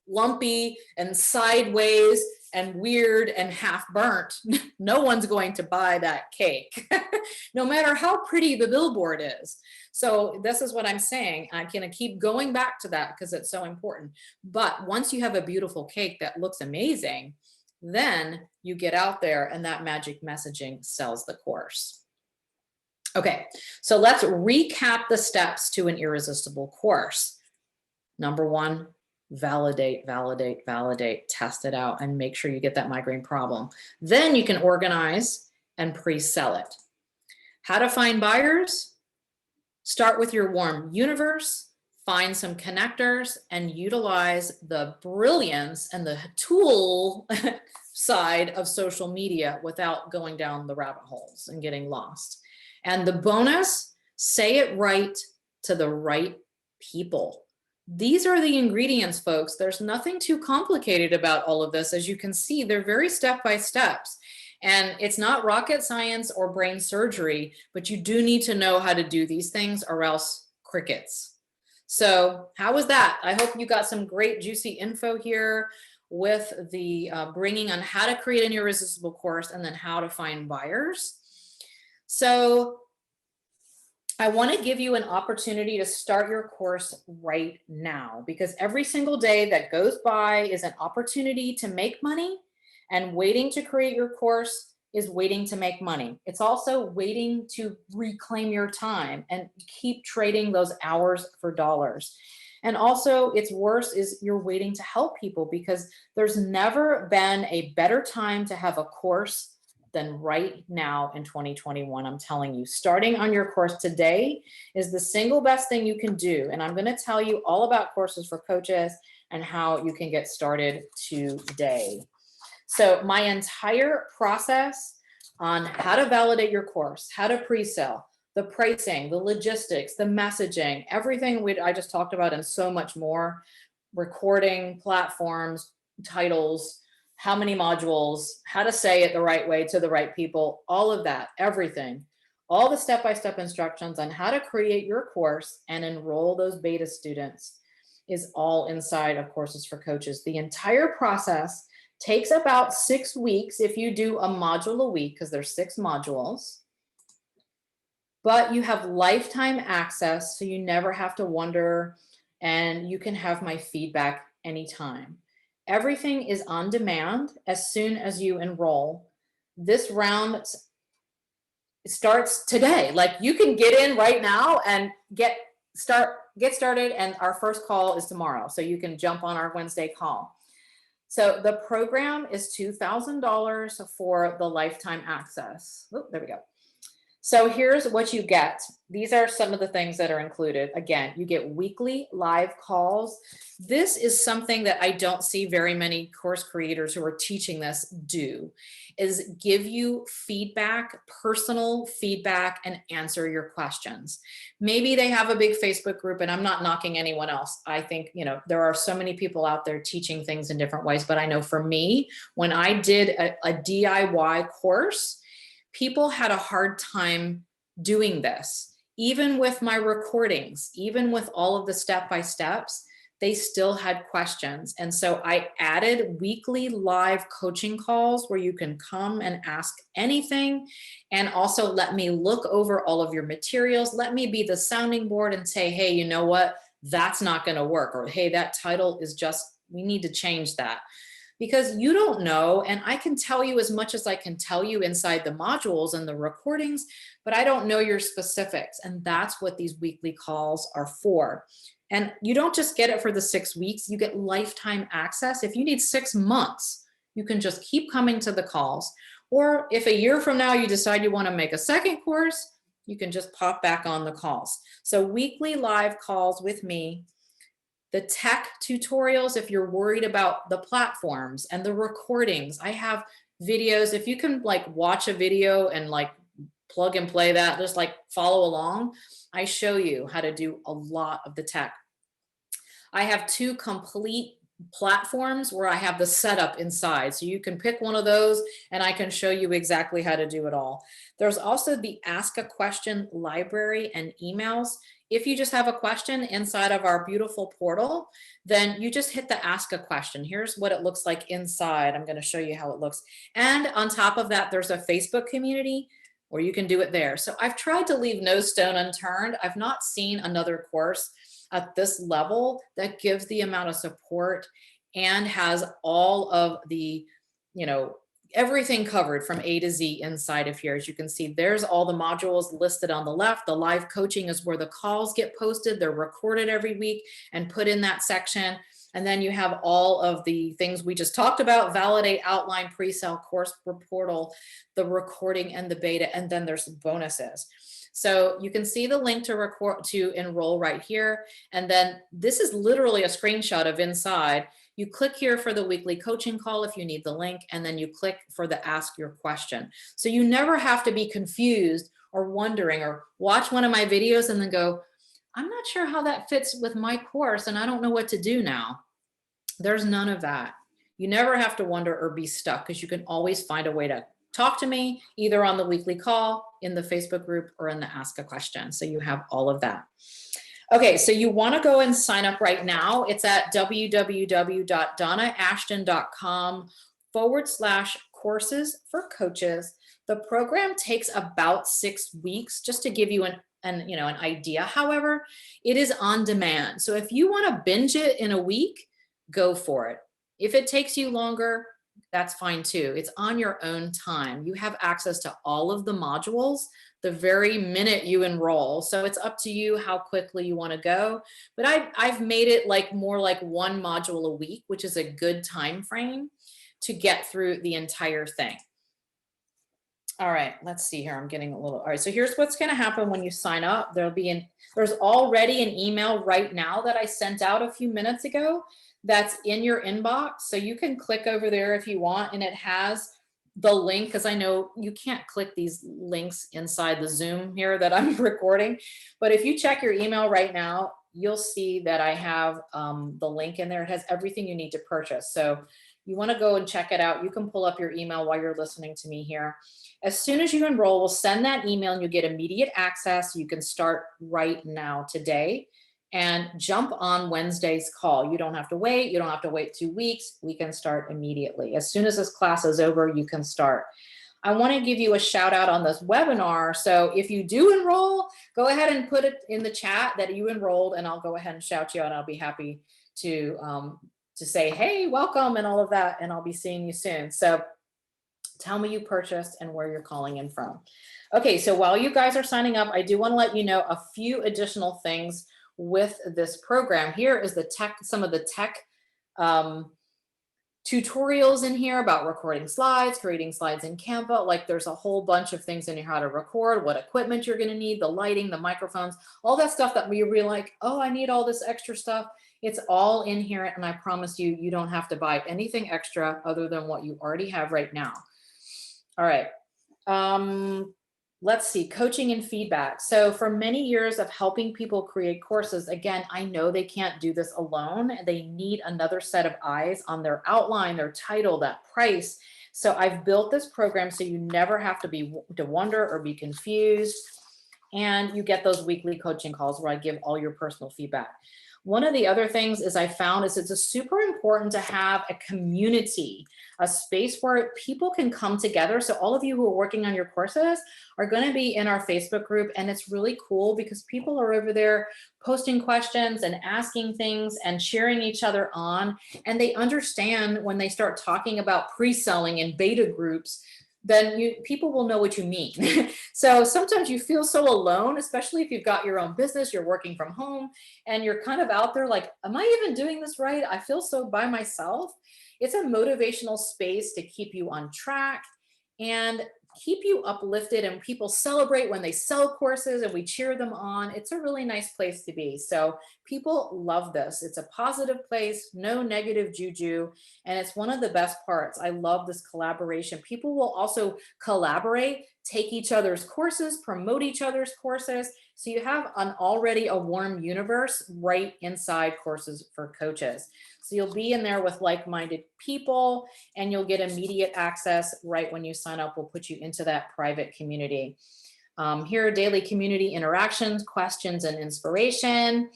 A: lumpy and sideways and weird and half burnt, no one's going to buy that cake, no matter how pretty the billboard is. So this is what I'm saying. I'm going to keep going back to that because it's so important. But once you have a beautiful cake that looks amazing, then you get out there and that magic messaging sells the course. Okay, so let's recap the steps to an irresistible course. Number 1, validate, validate, validate, test it out, and make sure you get that migraine problem. Then you can organize and pre-sell it. How to find buyers? Start with your warm universe, find some connectors, and utilize the brilliance and the tool side of social media without going down the rabbit holes and getting lost. And the bonus, say it right to the right people. These are the ingredients, folks. There's nothing too complicated about all of this. As you can see, they're very step-by-steps. And it's not rocket science or brain surgery, but you do need to know how to do these things or else crickets. So how was that? I hope you got some great juicy info here with the bringing on how to create an irresistible course and then how to find buyers. So I want to give you an opportunity to start your course right now, because every single day that goes by is an opportunity to make money, and waiting to create your course is waiting to make money. It's also waiting to reclaim your time and keep trading those hours for dollars. And also, it's worse is you're waiting to help people, because there's never been a better time to have a course than right now in 2021. I'm telling you, starting on your course today is the single best thing you can do. And I'm going to tell you all about courses for coaches and how you can get started today. So my entire process on how to validate your course, how to pre-sell, the pricing, the logistics, the messaging, everything I just talked about and so much more, recording, platforms, titles, how many modules, how to say it the right way to the right people, all of that, everything, all the step-by-step instructions on how to create your course and enroll those beta students is all inside of Courses for Coaches. The entire process takes about 6 weeks if you do a module a week, because there's 6 modules. But you have lifetime access, so you never have to wonder, and you can have my feedback anytime. Everything is on demand as soon as you enroll. This round starts today. Like, you can get in right now and get started, and our first call is tomorrow. So you can jump on our Wednesday call. So the program is $2,000 for the lifetime access. Oh, there we go. So here's what you get. These are some of the things that are included. Again, you get weekly live calls. This is something that I don't see very many course creators who are teaching this do, is give you feedback, personal feedback, and answer your questions. Maybe they have a big Facebook group, and I'm not knocking anyone else. I think, there are so many people out there teaching things in different ways, but I know for me, when I did a DIY course, people had a hard time doing this. Even with my recordings, even with all of the step-by-steps, they still had questions. And so I added weekly live coaching calls where you can come and ask anything, and also let me look over all of your materials. Let me be the sounding board and say, hey, you know what? That's not going to work. Or, hey, that title is we need to change that. Because you don't know, and I can tell you as much as I can tell you inside the modules and the recordings, but I don't know your specifics. And that's what these weekly calls are for. And you don't just get it for the 6 weeks, you get lifetime access. If you need 6 months, you can just keep coming to the calls. Or if a year from now you decide you want to make a second course, you can just pop back on the calls. So weekly live calls with me. The tech tutorials, if you're worried about the platforms, and the recordings. I have videos. If you can watch a video and plug and play that, just follow along. I show you how to do a lot of the tech. I have 2 complete platforms where I have the setup inside. So you can pick one of those and I can show you exactly how to do it all. There's also the Ask a Question library and emails. If you just have a question inside of our beautiful portal, then you just hit the Ask a Question. Here's what it looks like inside. I'm going to show you how it looks. And on top of that, there's a Facebook community where you can do it there. So I've tried to leave no stone unturned. I've not seen another course at this level that gives the amount of support and has all of the, everything covered from A to Z inside of here. As you can see, there's all the modules listed on the left. The live coaching is where the calls get posted. They're recorded every week and put in that section. And then you have all of the things we just talked about: validate, outline, pre-sale, course portal, the recording, and the beta. And then there's bonuses. So you can see the link to enroll right here. And then this is literally a screenshot of inside. You click here for the weekly coaching call if you need the link, and then you click for the ask your question. So you never have to be confused or wondering or watch one of my videos and then go, I'm not sure how that fits with my course and I don't know what to do now. There's none of that. You never have to wonder or be stuck because you can always find a way to talk to me either on the weekly call, in the Facebook group, or in the ask a question. So you have all of that. Okay, so you want to go and sign up right now. It's at www.donnaashton.com/courses for coaches. The program takes about 6 weeks, just to give you an idea. However, it is on demand. So if you want to binge it in a week, go for it. If it takes you longer, that's fine too. It's on your own time. You have access to all of the modules the very minute you enroll. So it's up to you how quickly you want to go. But I've made it more like one module a week, which is a good time frame to get through the entire thing. All right, let's see here. I'm getting a little, all right. So here's what's going to happen when you sign up. There's already an email right now that I sent out a few minutes ago that's in your inbox. So you can click over there if you want, and it has the link, because I know you can't click these links inside the Zoom here that I'm recording. But if you check your email right now, you'll see that I have the link in there. It has everything you need to purchase. So you want to go and check it out. You can pull up your email while you're listening to me here. As soon as you enroll, we'll send that email and you get immediate access. You can start right now today and jump on Wednesday's call. You don't have to wait. You don't have to wait 2 weeks. We can start immediately. As soon as this class is over, you can start. I want to give you a shout out on this webinar. So if you do enroll, go ahead and put it in the chat that you enrolled, and I'll go ahead and shout you out. And I'll be happy to say, hey, welcome and all of that. And I'll be seeing you soon. So tell me you purchased and where you're calling in from. Okay, so while you guys are signing up, I do want to let you know a few additional things with this program. Here is some of the tech tutorials in here about recording slides, creating slides in Canva. There's a whole bunch of things in here, how to record, what equipment you're going to need, the lighting, the microphones, all that stuff that you're like, oh, I need all this extra stuff. It's all in here. And I promise you, you don't have to buy anything extra other than what you already have right now. All right. Let's see, coaching and feedback. So for many years of helping people create courses, again, I know they can't do this alone. They need another set of eyes on their outline, their title, that price. So I've built this program so you never have to wonder or be confused. And you get those weekly coaching calls where I give all your personal feedback. One of the other things I found is it's super important to have a community, a space where people can come together. So all of you who are working on your courses are going to be in our Facebook group. And it's really cool because people are over there posting questions and asking things and cheering each other on. And they understand when they start talking about pre-selling and beta groups, then people will know what you mean. So sometimes you feel so alone, especially if you've got your own business, you're working from home, and you're kind of out there like, am I even doing this right? I feel so by myself. It's a motivational space to keep you on track and keep you uplifted, and people celebrate when they sell courses and we cheer them on. It's a really nice place to be. So people love this. It's a positive place, no negative juju. And it's one of the best parts. I love this collaboration. People will also collaborate, take each other's courses, promote each other's courses. So you have already a warm universe right inside Courses for Coaches. So you'll be in there with like-minded people, and you'll get immediate access right when you sign up. We'll put you into that private community. Here are daily community interactions, questions, and inspiration.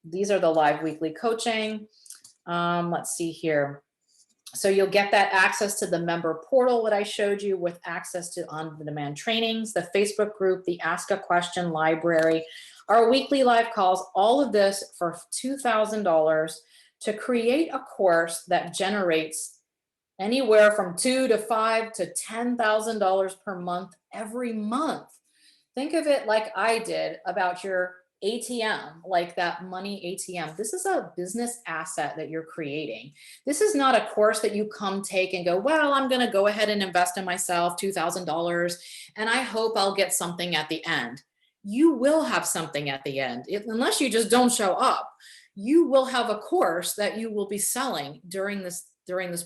A: These are the live weekly coaching. Let's see here. So you'll get that access to the member portal, what I showed you, with access to on-demand trainings, the Facebook group, the Ask a Question library, our weekly live calls, all of this for $2,000 to create a course that generates anywhere from $2,000 to $5,000 to $10,000 per month every month. Think of it like I did about your ATM, like that money ATM. This is a business asset that you're creating. This is not a course that you come take and go, well, I'm going to go ahead and invest in myself $2,000 and I hope I'll get something at the end. you will have something at the end. Unless you just don't show up, you will have a course that you will be selling during this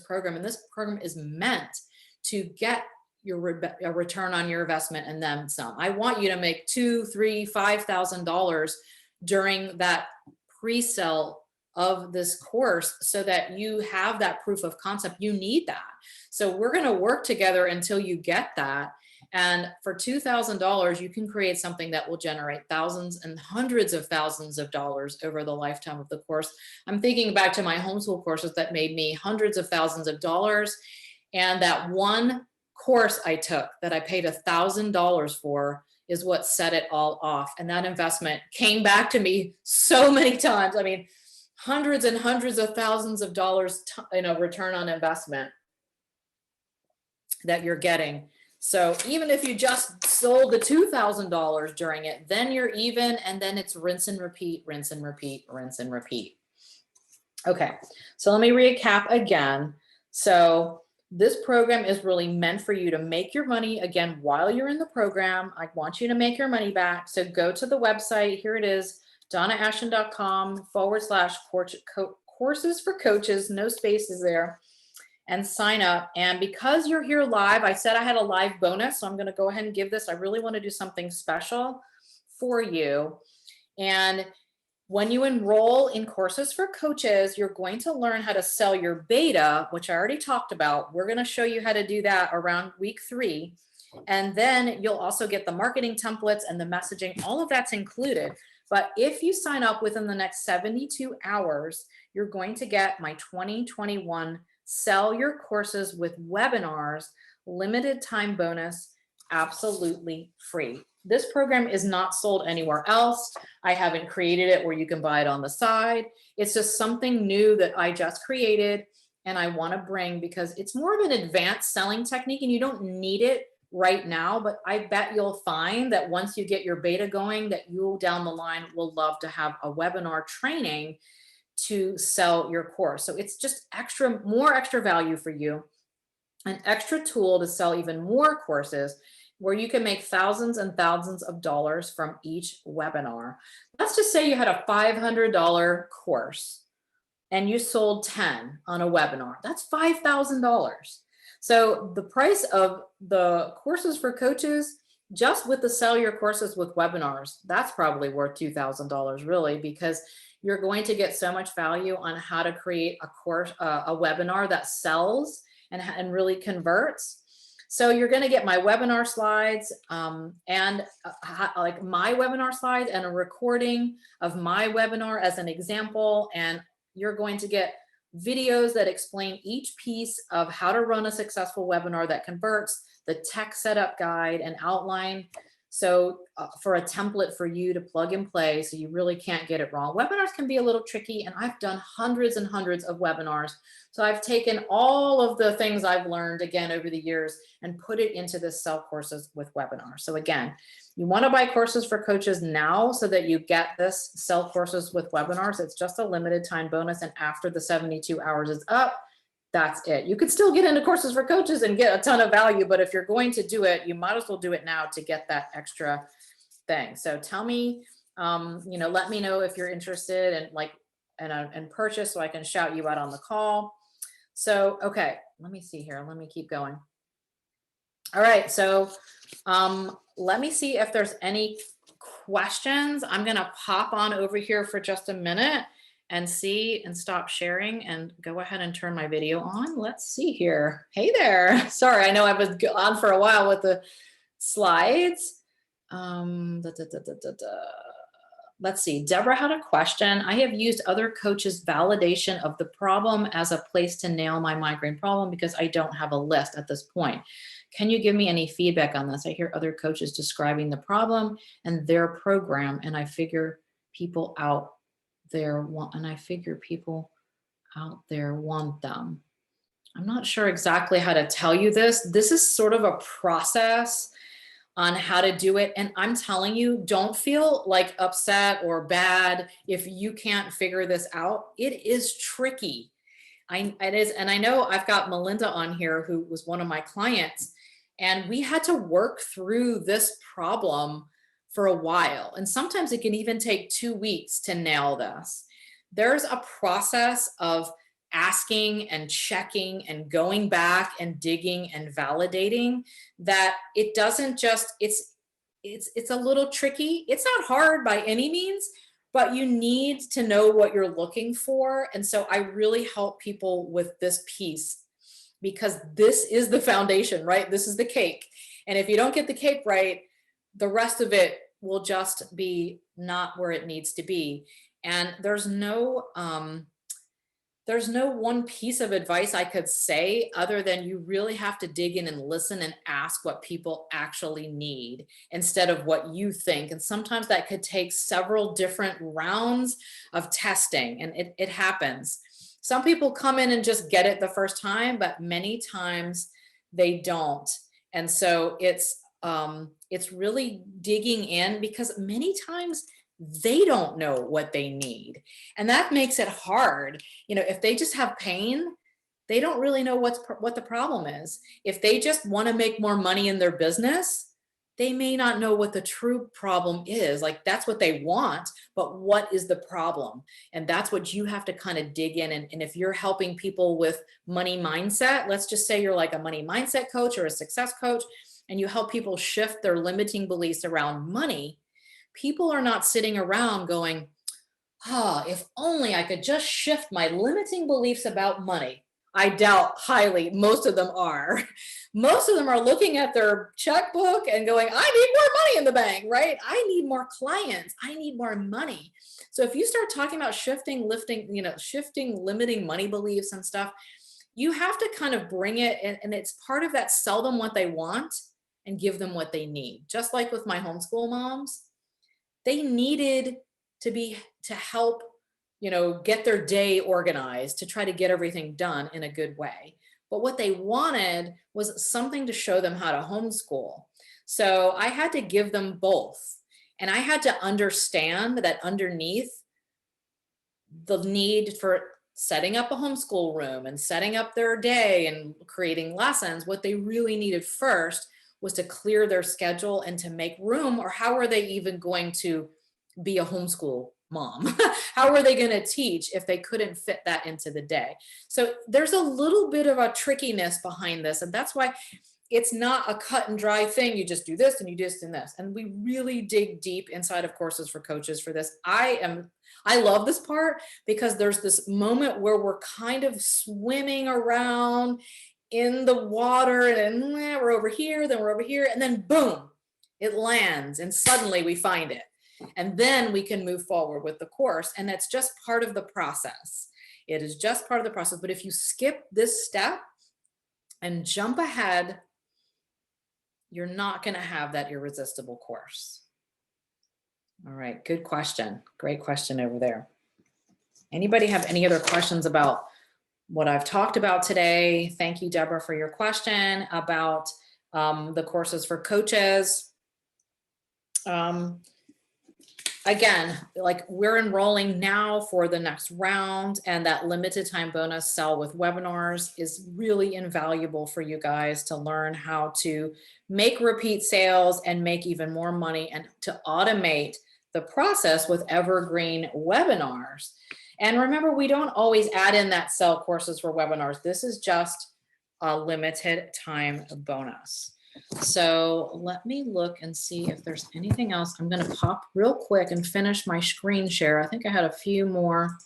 A: program. And this program is meant to get a return on your investment and then some. I want you to make $2,000, $3,000, $5,000 during that pre-sale of this course so that you have that proof of concept. You need that. So we're going to work together until you get that. And for $2,000, you can create something that will generate thousands and hundreds of thousands of dollars over the lifetime of the course. I'm thinking back to my homeschool courses that made me hundreds of thousands of dollars. And that one course I took that I paid $1,000 for is what set it all off. And that investment came back to me so many times. I mean, hundreds and hundreds of thousands of dollars, return on investment that you're getting. So even if you just sold the $2,000 during it, then you're even, and then it's rinse and repeat, rinse and repeat, rinse and repeat. Okay, so let me recap again. So this program is really meant for you to make your money again while you're in the program. I want you to make your money back. So go to the website. Here it is, donnaashton.com/courses for coaches, no spaces there, and sign up. And because you're here live, I said I had a live bonus, so I'm going to go ahead and give this. I really want to do something special for you. And when you enroll in Courses for Coaches, you're going to learn how to sell your beta, which I already talked about. We're going to show you how to do that around week 3. And then you'll also get the marketing templates and the messaging. All of that's included. But if you sign up within the next 72 hours, you're going to get my 2021 Sell Your Courses with Webinars limited time bonus, absolutely free. This program is not sold anywhere else. I haven't created it where you can buy it on the side. It's just something new that I just created and I want to bring because it's more of an advanced selling technique and you don't need it right now, but I bet you'll find that once you get your beta going that you down the line will love to have a webinar training to sell your course. So it's just more extra value for you, an extra tool to sell even more courses where you can make thousands and thousands of dollars from each webinar. Let's just say you had a $500 course and you sold 10 on a webinar. That's $5,000. So the price of the Courses for Coaches, just with the Sell Your Courses with Webinars, that's probably worth $2,000 really, because you're going to get so much value on how to create a course, a webinar that sells and really converts. So you're going to get my webinar slides like my webinar slides and a recording of my webinar as an example. And you're going to get videos that explain each piece of how to run a successful webinar that converts, the tech setup guide and outline. So for a template for you to plug and play so you really can't get it wrong. Webinars can be a little tricky and I've done hundreds and hundreds of webinars. So I've taken all of the things I've learned again over the years and put it into this Sell Courses with Webinars. So again, you want to buy Courses for Coaches now so that you get this Sell Courses with Webinars. It's just a limited time bonus. And after the 72 hours is up, that's it. You could still get into Courses for Coaches and get a ton of value, but if you're going to do it, you might as well do it now to get that extra thing. So tell me, let me know if you're interested and purchase so I can shout you out on the call. So, okay, let me see here. Let me keep going. All right, so let me see if there's any questions. I'm going to pop on over here for just a minute and see and stop sharing and go ahead and turn my video on. Let's see here. Hey there. Sorry, I know I was on for a while with the slides. Let's see. Deborah had a question. I have used other coaches' validation of the problem as a place to nail my migraine problem because I don't have a list at this point. Can you give me any feedback on this? I hear other coaches describing the problem and their program, and I figure people out there want them. I'm not sure exactly how to tell you this. This is sort of a process on how to do it. And I'm telling you, don't feel like upset or bad if you can't figure this out. It is tricky. It is. And I know I've got Melinda on here who was one of my clients, and we had to work through this problem for a while. And sometimes it can even take 2 weeks to nail this. There's a process of asking and checking and going back and digging and validating that it doesn't just, it's a little tricky. It's not hard by any means, but you need to know what you're looking for. And so I really help people with this piece because this is the foundation, right? This is the cake. And if you don't get the cake right, the rest of it will just be not where it needs to be. And there's no one piece of advice I could say other than you really have to dig in and listen and ask what people actually need instead of what you think. And sometimes that could take several different rounds of testing, and it happens. Some people come in and just get it the first time, but many times they don't. And so it's really digging in because many times they don't know what they need. And that makes it hard. You know, if they just have pain, they don't really know what the problem is. If they just want to make more money in their business, they may not know what the true problem is. Like that's what they want, but what is the problem? And that's what you have to kind of dig in. And if you're helping people with money mindset, let's just say you're like a money mindset coach or a success coach, and you help people shift their limiting beliefs around money, people are not sitting around going, if only I could just shift my limiting beliefs about money. I doubt highly most of them are. Most of them are looking at their checkbook and going, I need more money in the bank, right? I need more clients. I need more money. So if you start talking about shifting limiting money beliefs and stuff, you have to kind of bring it, and it's part of that, sell them what they want and give them what they need. Just like with my homeschool moms, they needed to help, get their day organized, to try to get everything done in a good way. But what they wanted was something to show them how to homeschool. So I had to give them both. And I had to understand that underneath the need for setting up a homeschool room and setting up their day and creating lessons, what they really needed first was to clear their schedule and to make room, or how are they even going to be a homeschool mom? How are they going to teach if they couldn't fit that into the day? So there's a little bit of a trickiness behind this. And that's why it's not a cut and dry thing. You just do this and you do this and this. And we really dig deep inside of Courses for Coaches for this. I love this part because there's this moment where we're kind of swimming around in the water, and we're over here, then we're over here, and then boom, it lands, and suddenly we find it. And then we can move forward with the course. And that's just part of the process. It is just part of the process. But if you skip this step and jump ahead, you're not going to have that irresistible course. All right. Good question. Great question over there. Anybody have any other questions about what I've talked about today? Thank you, Deborah, for your question about the Courses for Coaches. Again, like we're enrolling now for the next round, and that limited time bonus sell with webinars is really invaluable for you guys to learn how to make repeat sales and make even more money, and to automate the process with evergreen webinars. And remember, we don't always add in that sell courses for webinars. This is just a limited time bonus. So let me look and see if there's anything else. I'm going to pop real quick and finish my screen share. I think I had a few more.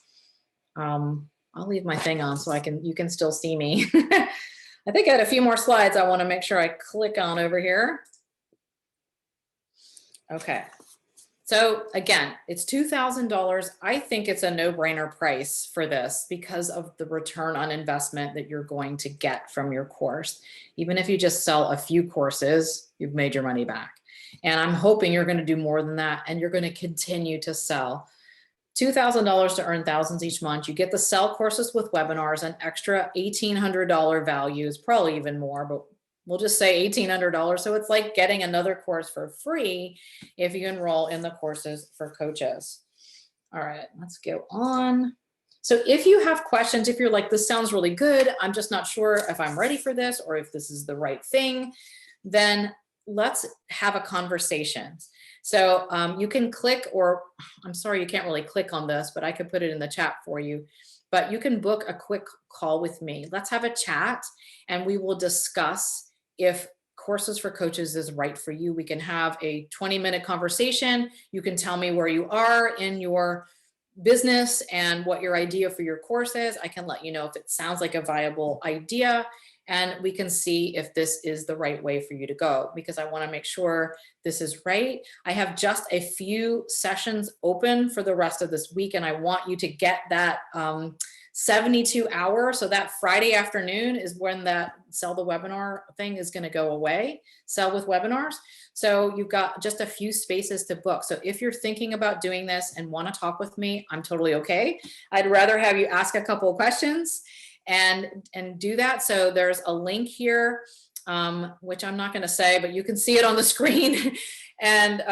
A: I'll leave my thing on so you can still see me. I think I had a few more slides I want to make sure I click on over here. Okay. So again, it's $2,000. I think it's a no-brainer price for this because of the return on investment that you're going to get from your course. Even if you just sell a few courses, you've made your money back. And I'm hoping you're going to do more than that, and you're going to continue to sell. $2,000 to earn thousands each month. You get the sell courses with webinars, an extra $1,800 values, probably even more, but we'll just say $1,800. So it's like getting another course for free if you enroll in the Courses for Coaches. All right, let's go on. So if you have questions, if you're like, this sounds really good, I'm just not sure if I'm ready for this or if this is the right thing, then let's have a conversation. So you can click, or I'm sorry, you can't really click on this, but I could put it in the chat for you. But you can book a quick call with me. Let's have a chat and we will discuss if Courses for Coaches is right for you. We can have a 20-minute conversation. You can tell me where you are in your business and what your idea for your course is. I can let you know if it sounds like a viable idea, and we can see if this is the right way for you to go, because I want to make sure this is right. I have just a few sessions open for the rest of this week, and I want you to get that 72 hours. So that Friday afternoon is when that sell the webinar thing is going to go away, sell with webinars. So you've got just a few spaces to book. So if you're thinking about doing this and want to talk with me, I'm totally okay. I'd rather have you ask a couple of questions and do that. So there's a link here, which I'm not going to say, but you can see it on the screen. And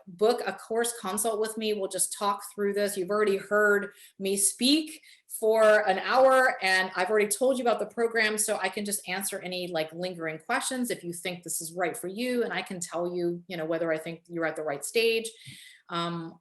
A: book a course consult with me. We'll just talk through this. You've already heard me speak for an hour, and I've already told you about the program, so I can just answer any like lingering questions if you think this is right for you, and I can tell you, whether I think you're at the right stage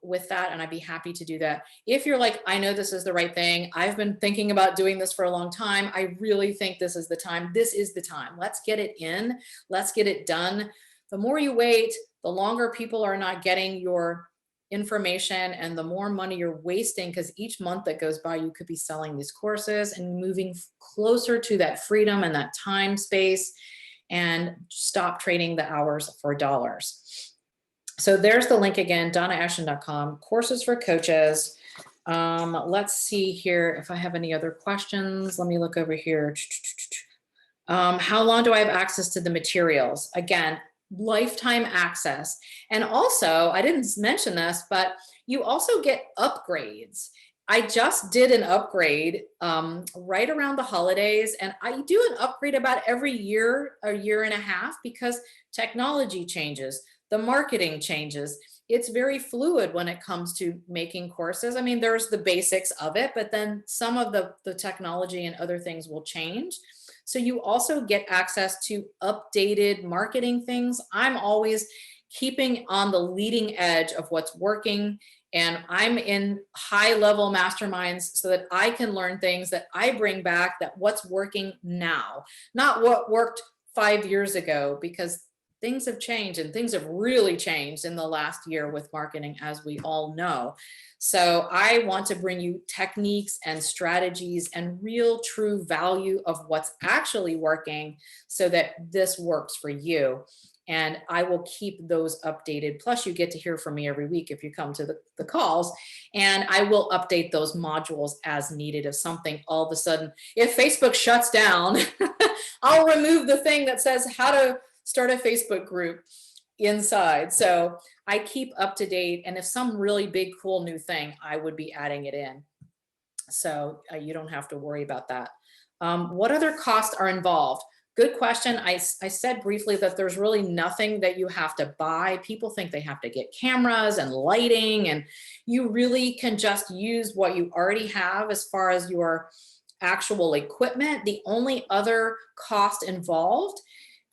A: with that, and I'd be happy to do that. If you're like, I know this is the right thing, I've been thinking about doing this for a long time, I really think this is the time. This is the time. Let's get it in. Let's get it done. The more you wait, the longer people are not getting your information and the more money you're wasting, because each month that goes by, you could be selling these courses and moving closer to that freedom and that time space, and stop trading the hours for dollars. So there's the link again, donnaashton.com, Courses for Coaches. Let's see here if I have any other questions. Let me look over here. How long do I have access to the materials? Again, lifetime access. And also, I didn't mention this, but you also get upgrades. I just did an upgrade right around the holidays, and I do an upgrade about every year, a year and a half, because technology changes, the marketing changes. It's very fluid when it comes to making courses. I mean, there's the basics of it, but then some of the technology and other things will change. So you also get access to updated marketing things. I'm always keeping on the leading edge of what's working, and I'm in high level masterminds so that I can learn things that I bring back, that what's working now, not what worked 5 years ago, because things have changed, and things have really changed in the last year with marketing, as we all know. So I want to bring you techniques and strategies and real true value of what's actually working so that this works for you. And I will keep those updated. Plus you get to hear from me every week if you come to the calls, and I will update those modules as needed. If something all of a sudden, if Facebook shuts down, I'll remove the thing that says how to start a Facebook group inside. So I keep up to date, and if some really big cool new thing, I would be adding it in. So you don't have to worry about that. What other costs are involved? Good question. I said briefly that there's really nothing that you have to buy. People think they have to get cameras and lighting, and you really can just use what you already have as far as your actual equipment. The only other cost involved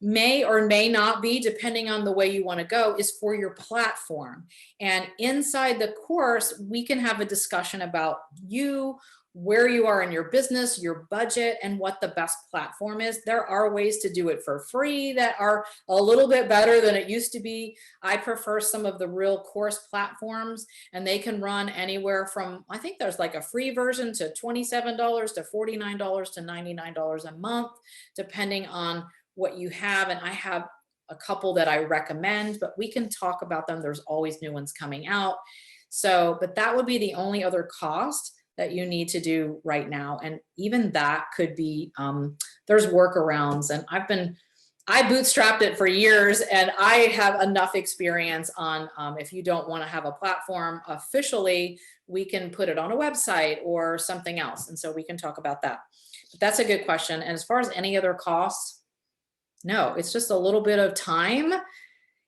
A: may or may not be, depending on the way you want to go, is for your platform. And inside the course, we can have a discussion about you, where you are in your business, your budget, and what the best platform is. There are ways to do it for free that are a little bit better than it used to be. I prefer some of the real course platforms, and they can run anywhere from, I think there's like a free version to $27 to $49 to $99 a month, depending on what you have. And I have a couple that I recommend, but we can talk about them. There's always new ones coming out. So, but that would be the only other cost that you need to do right now. And even that could be, there's workarounds, and I bootstrapped it for years, and I have enough experience on, if you don't want to have a platform officially, we can put it on a website or something else. And so we can talk about that. But that's a good question. And as far as any other costs, no, it's just a little bit of time.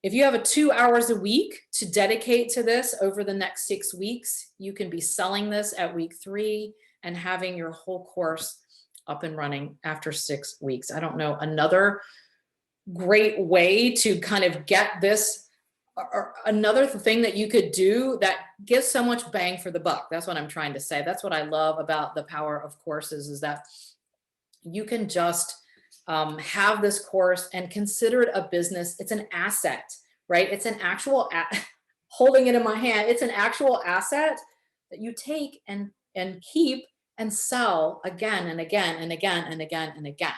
A: If you have 2 hours a week to dedicate to this over the next 6 weeks, you can be selling this at week 3 and having your whole course up and running after 6 weeks. I don't know another great way to kind of get this or another thing that you could do that gives so much bang for the buck. That's what I'm trying to say. That's what I love about the power of courses, is that you can just have this course and consider it a business. It's an asset, right? It's an actual, holding it in my hand, it's an actual asset that you take and keep and sell again and again and again and again and again.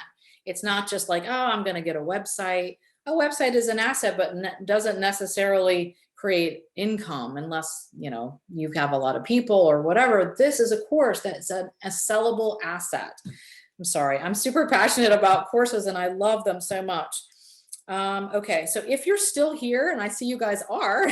A: It's not just like, oh, I'm going to get a website. A website is an asset, but doesn't necessarily create income unless, you know, you have a lot of people or whatever. This is a course that's a sellable asset. I'm sorry, I'm super passionate about courses and I love them so much. Okay, so if you're still here, and I see you guys are,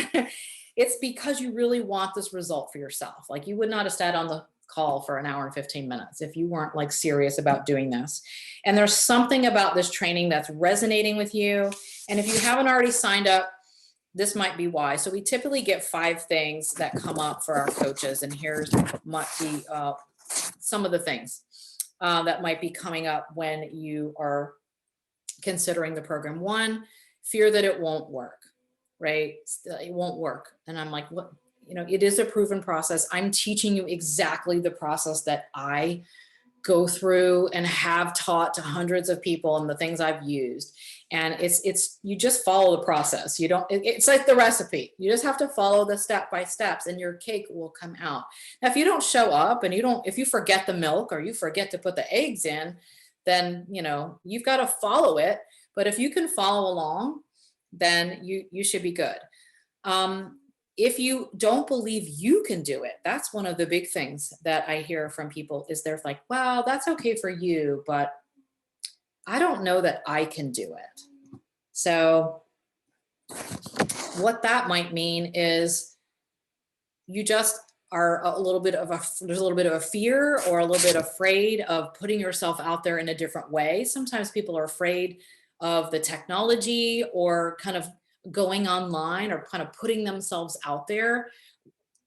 A: it's because you really want this result for yourself. Like, you would not have sat on the call for an hour and 15 minutes if you weren't like serious about doing this. And there's something about this training that's resonating with you. And if you haven't already signed up, this might be why. So we typically get 5 things that come up for our coaches. And here's some of the things that might be coming up when you are considering the program. 1, fear that it won't work, right? It won't work. And I'm like, what? You know, it is a proven process. I'm teaching you exactly the process that I go through and have taught to hundreds of people and the things I've used. And it's you just follow the process. You don't, it's like the recipe. You just have to follow the step by steps and your cake will come out. Now, if you don't show up and if you forget the milk or you forget to put the eggs in, then, you know, you've got to follow it. But if you can follow along, then you should be good. If you don't believe you can do it, that's one of the big things that I hear from people is they're like, well, that's okay for you, but I don't know that I can do it. So what that might mean is you just are there's a little bit of a fear or a little bit afraid of putting yourself out there in a different way. Sometimes people are afraid of the technology or kind of going online or kind of putting themselves out there.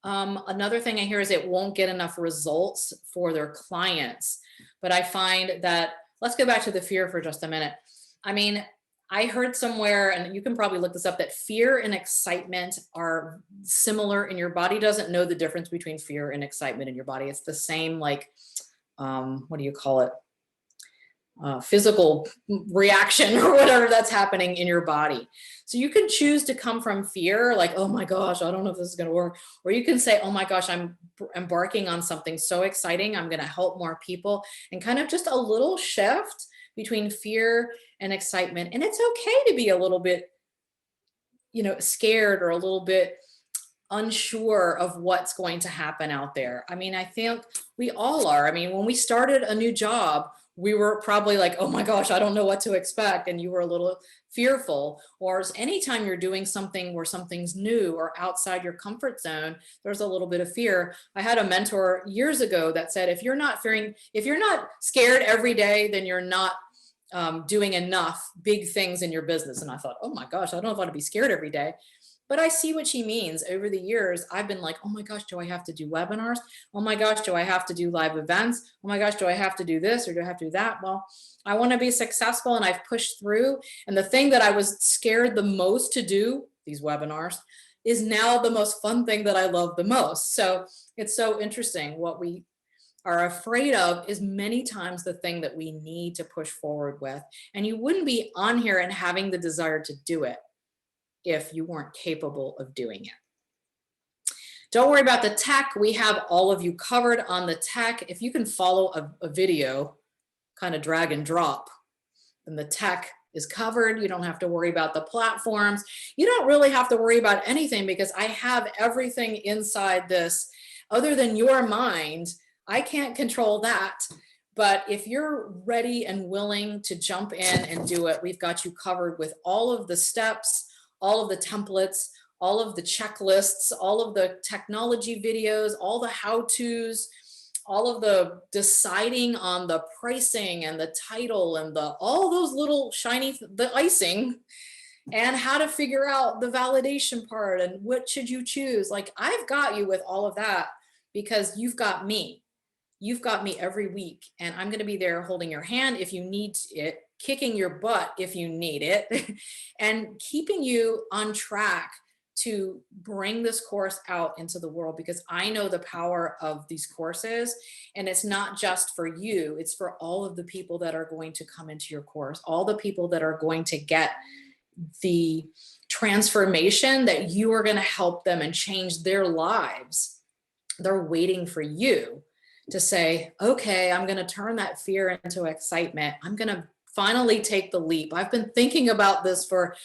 A: Another thing I hear is it won't get enough results for their clients. But I find that, let's go back to the fear for just a minute. I mean, I heard somewhere, and you can probably look this up, that fear and excitement are similar, and your body doesn't know the difference between fear and excitement in your body. It's the same, like, what do you call it? Physical reaction or whatever that's happening in your body. So you can choose to come from fear, like, oh my gosh, I don't know if this is going to work. Or you can say, oh my gosh, I'm embarking on something so exciting. I'm going to help more people, and kind of just a little shift between fear and excitement. And it's okay to be a little bit, you know, scared or a little bit unsure of what's going to happen out there. I mean, I think we all are. I mean, when we started a new job, we were probably like, oh my gosh, I don't know what to expect. And you were a little fearful. Or anytime you're doing something where something's new or outside your comfort zone, there's a little bit of fear. I had a mentor years ago that said, if you're not scared every day, then you're not doing enough big things in your business. And I thought, oh my gosh, I don't know if I want to be scared every day. But I see what she means. Over the years, I've been like, oh my gosh, do I have to do webinars? Oh my gosh, do I have to do live events? Oh my gosh, do I have to do this or do I have to do that? Well, I want to be successful, and I've pushed through. And the thing that I was scared the most to do, these webinars, is now the most fun thing that I love the most. So it's so interesting. What we are afraid of is many times the thing that we need to push forward with. And you wouldn't be on here and having the desire to do it if you weren't capable of doing it. Don't worry about the tech. We have all of you covered on the tech. If you can follow a video, kind of drag and drop, then the tech is covered. You don't have to worry about the platforms. You don't really have to worry about anything, because I have everything inside this. Other than your mind, I can't control that. But if you're ready and willing to jump in and do it, we've got you covered with all of the steps, all of the templates, all of the checklists, all of the technology videos, all the how-tos, all of the deciding on the pricing and the title and all those little shiny, the icing, and how to figure out the validation part and what should you choose. Like, I've got you with all of that because you've got me. You've got me every week, and I'm going to be there holding your hand if you need it, kicking your butt if you need it, and keeping you on track to bring this course out into the world because I know the power of these courses. And it's not just for you, it's for all of the people that are going to come into your course, all the people that are going to get the transformation that you are going to help them and change their lives. They're waiting for you to say, okay, I'm going to turn that fear into excitement. I'm going to finally take the leap. I've been thinking about this for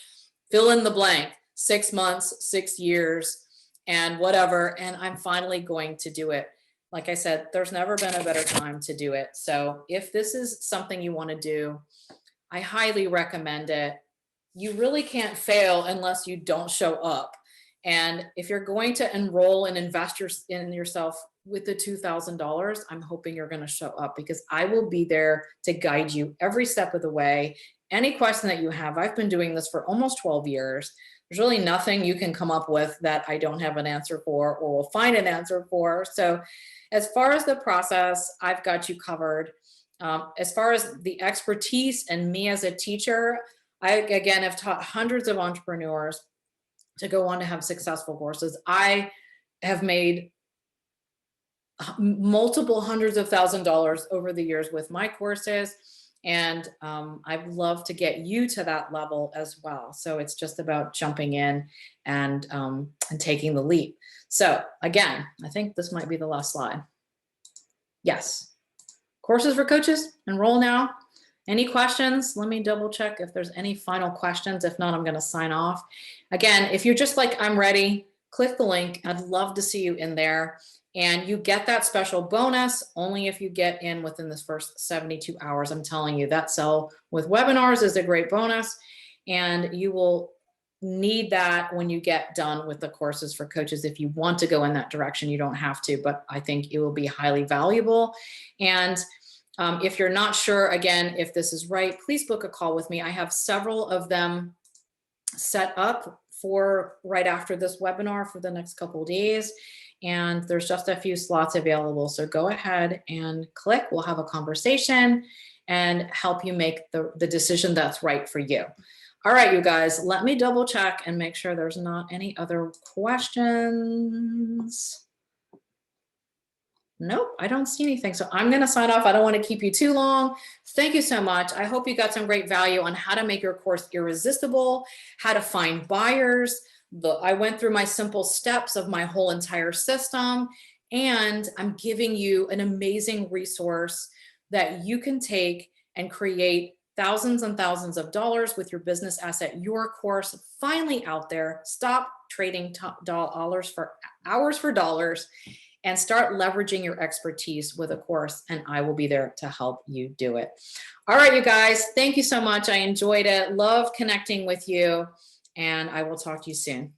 A: fill in the blank, 6 months, 6 years, and whatever. And I'm finally going to do it. Like I said, there's never been a better time to do it. So if this is something you want to do, I highly recommend it. You really can't fail unless you don't show up. And if you're going to enroll and invest in yourself with the $2,000, I'm hoping you're going to show up because I will be there to guide you every step of the way. Any question that you have, I've been doing this for almost 12 years. There's really nothing you can come up with that I don't have an answer for or will find an answer for. So as far as the process, I've got you covered. As far as the expertise and me as a teacher, I, again, have taught hundreds of entrepreneurs to go on to have successful courses. I have made multiple hundreds of $1,000s over the years with my courses. And I'd love to get you to that level as well. So it's just about jumping in and taking the leap. So again, I think this might be the last slide. Yes. Courses for coaches, enroll now. Any questions? Let me double check if there's any final questions. If not, I'm going to sign off. Again, if you're just like, I'm ready, click the link. I'd love to see you in there. And you get that special bonus only if you get in within this first 72 hours. I'm telling you, that sell with webinars is a great bonus. And you will need that when you get done with the courses for coaches. If you want to go in that direction, you don't have to, but I think it will be highly valuable. And if you're not sure, again, if this is right, please book a call with me. I have several of them set up for right after this webinar for the next couple of days. And there's just a few slots available. So go ahead and click. We'll have a conversation and help you make the decision that's right for you. All right, you guys, let me double check and make sure there's not any other questions. Nope, I don't see anything. So I'm going to sign off. I don't want to keep you too long. Thank you so much. I hope you got some great value on how to make your course irresistible, how to find buyers. I went through my simple steps of my whole entire system, and I'm giving you an amazing resource that you can take and create thousands and thousands of dollars with your business asset, Your Course, finally out there. Stop trading dollars for hours for dollars and start leveraging your expertise with a course, and I will be there to help you do it. All right, you guys, thank you so much. I enjoyed it. Love connecting with you, and I will talk to you soon.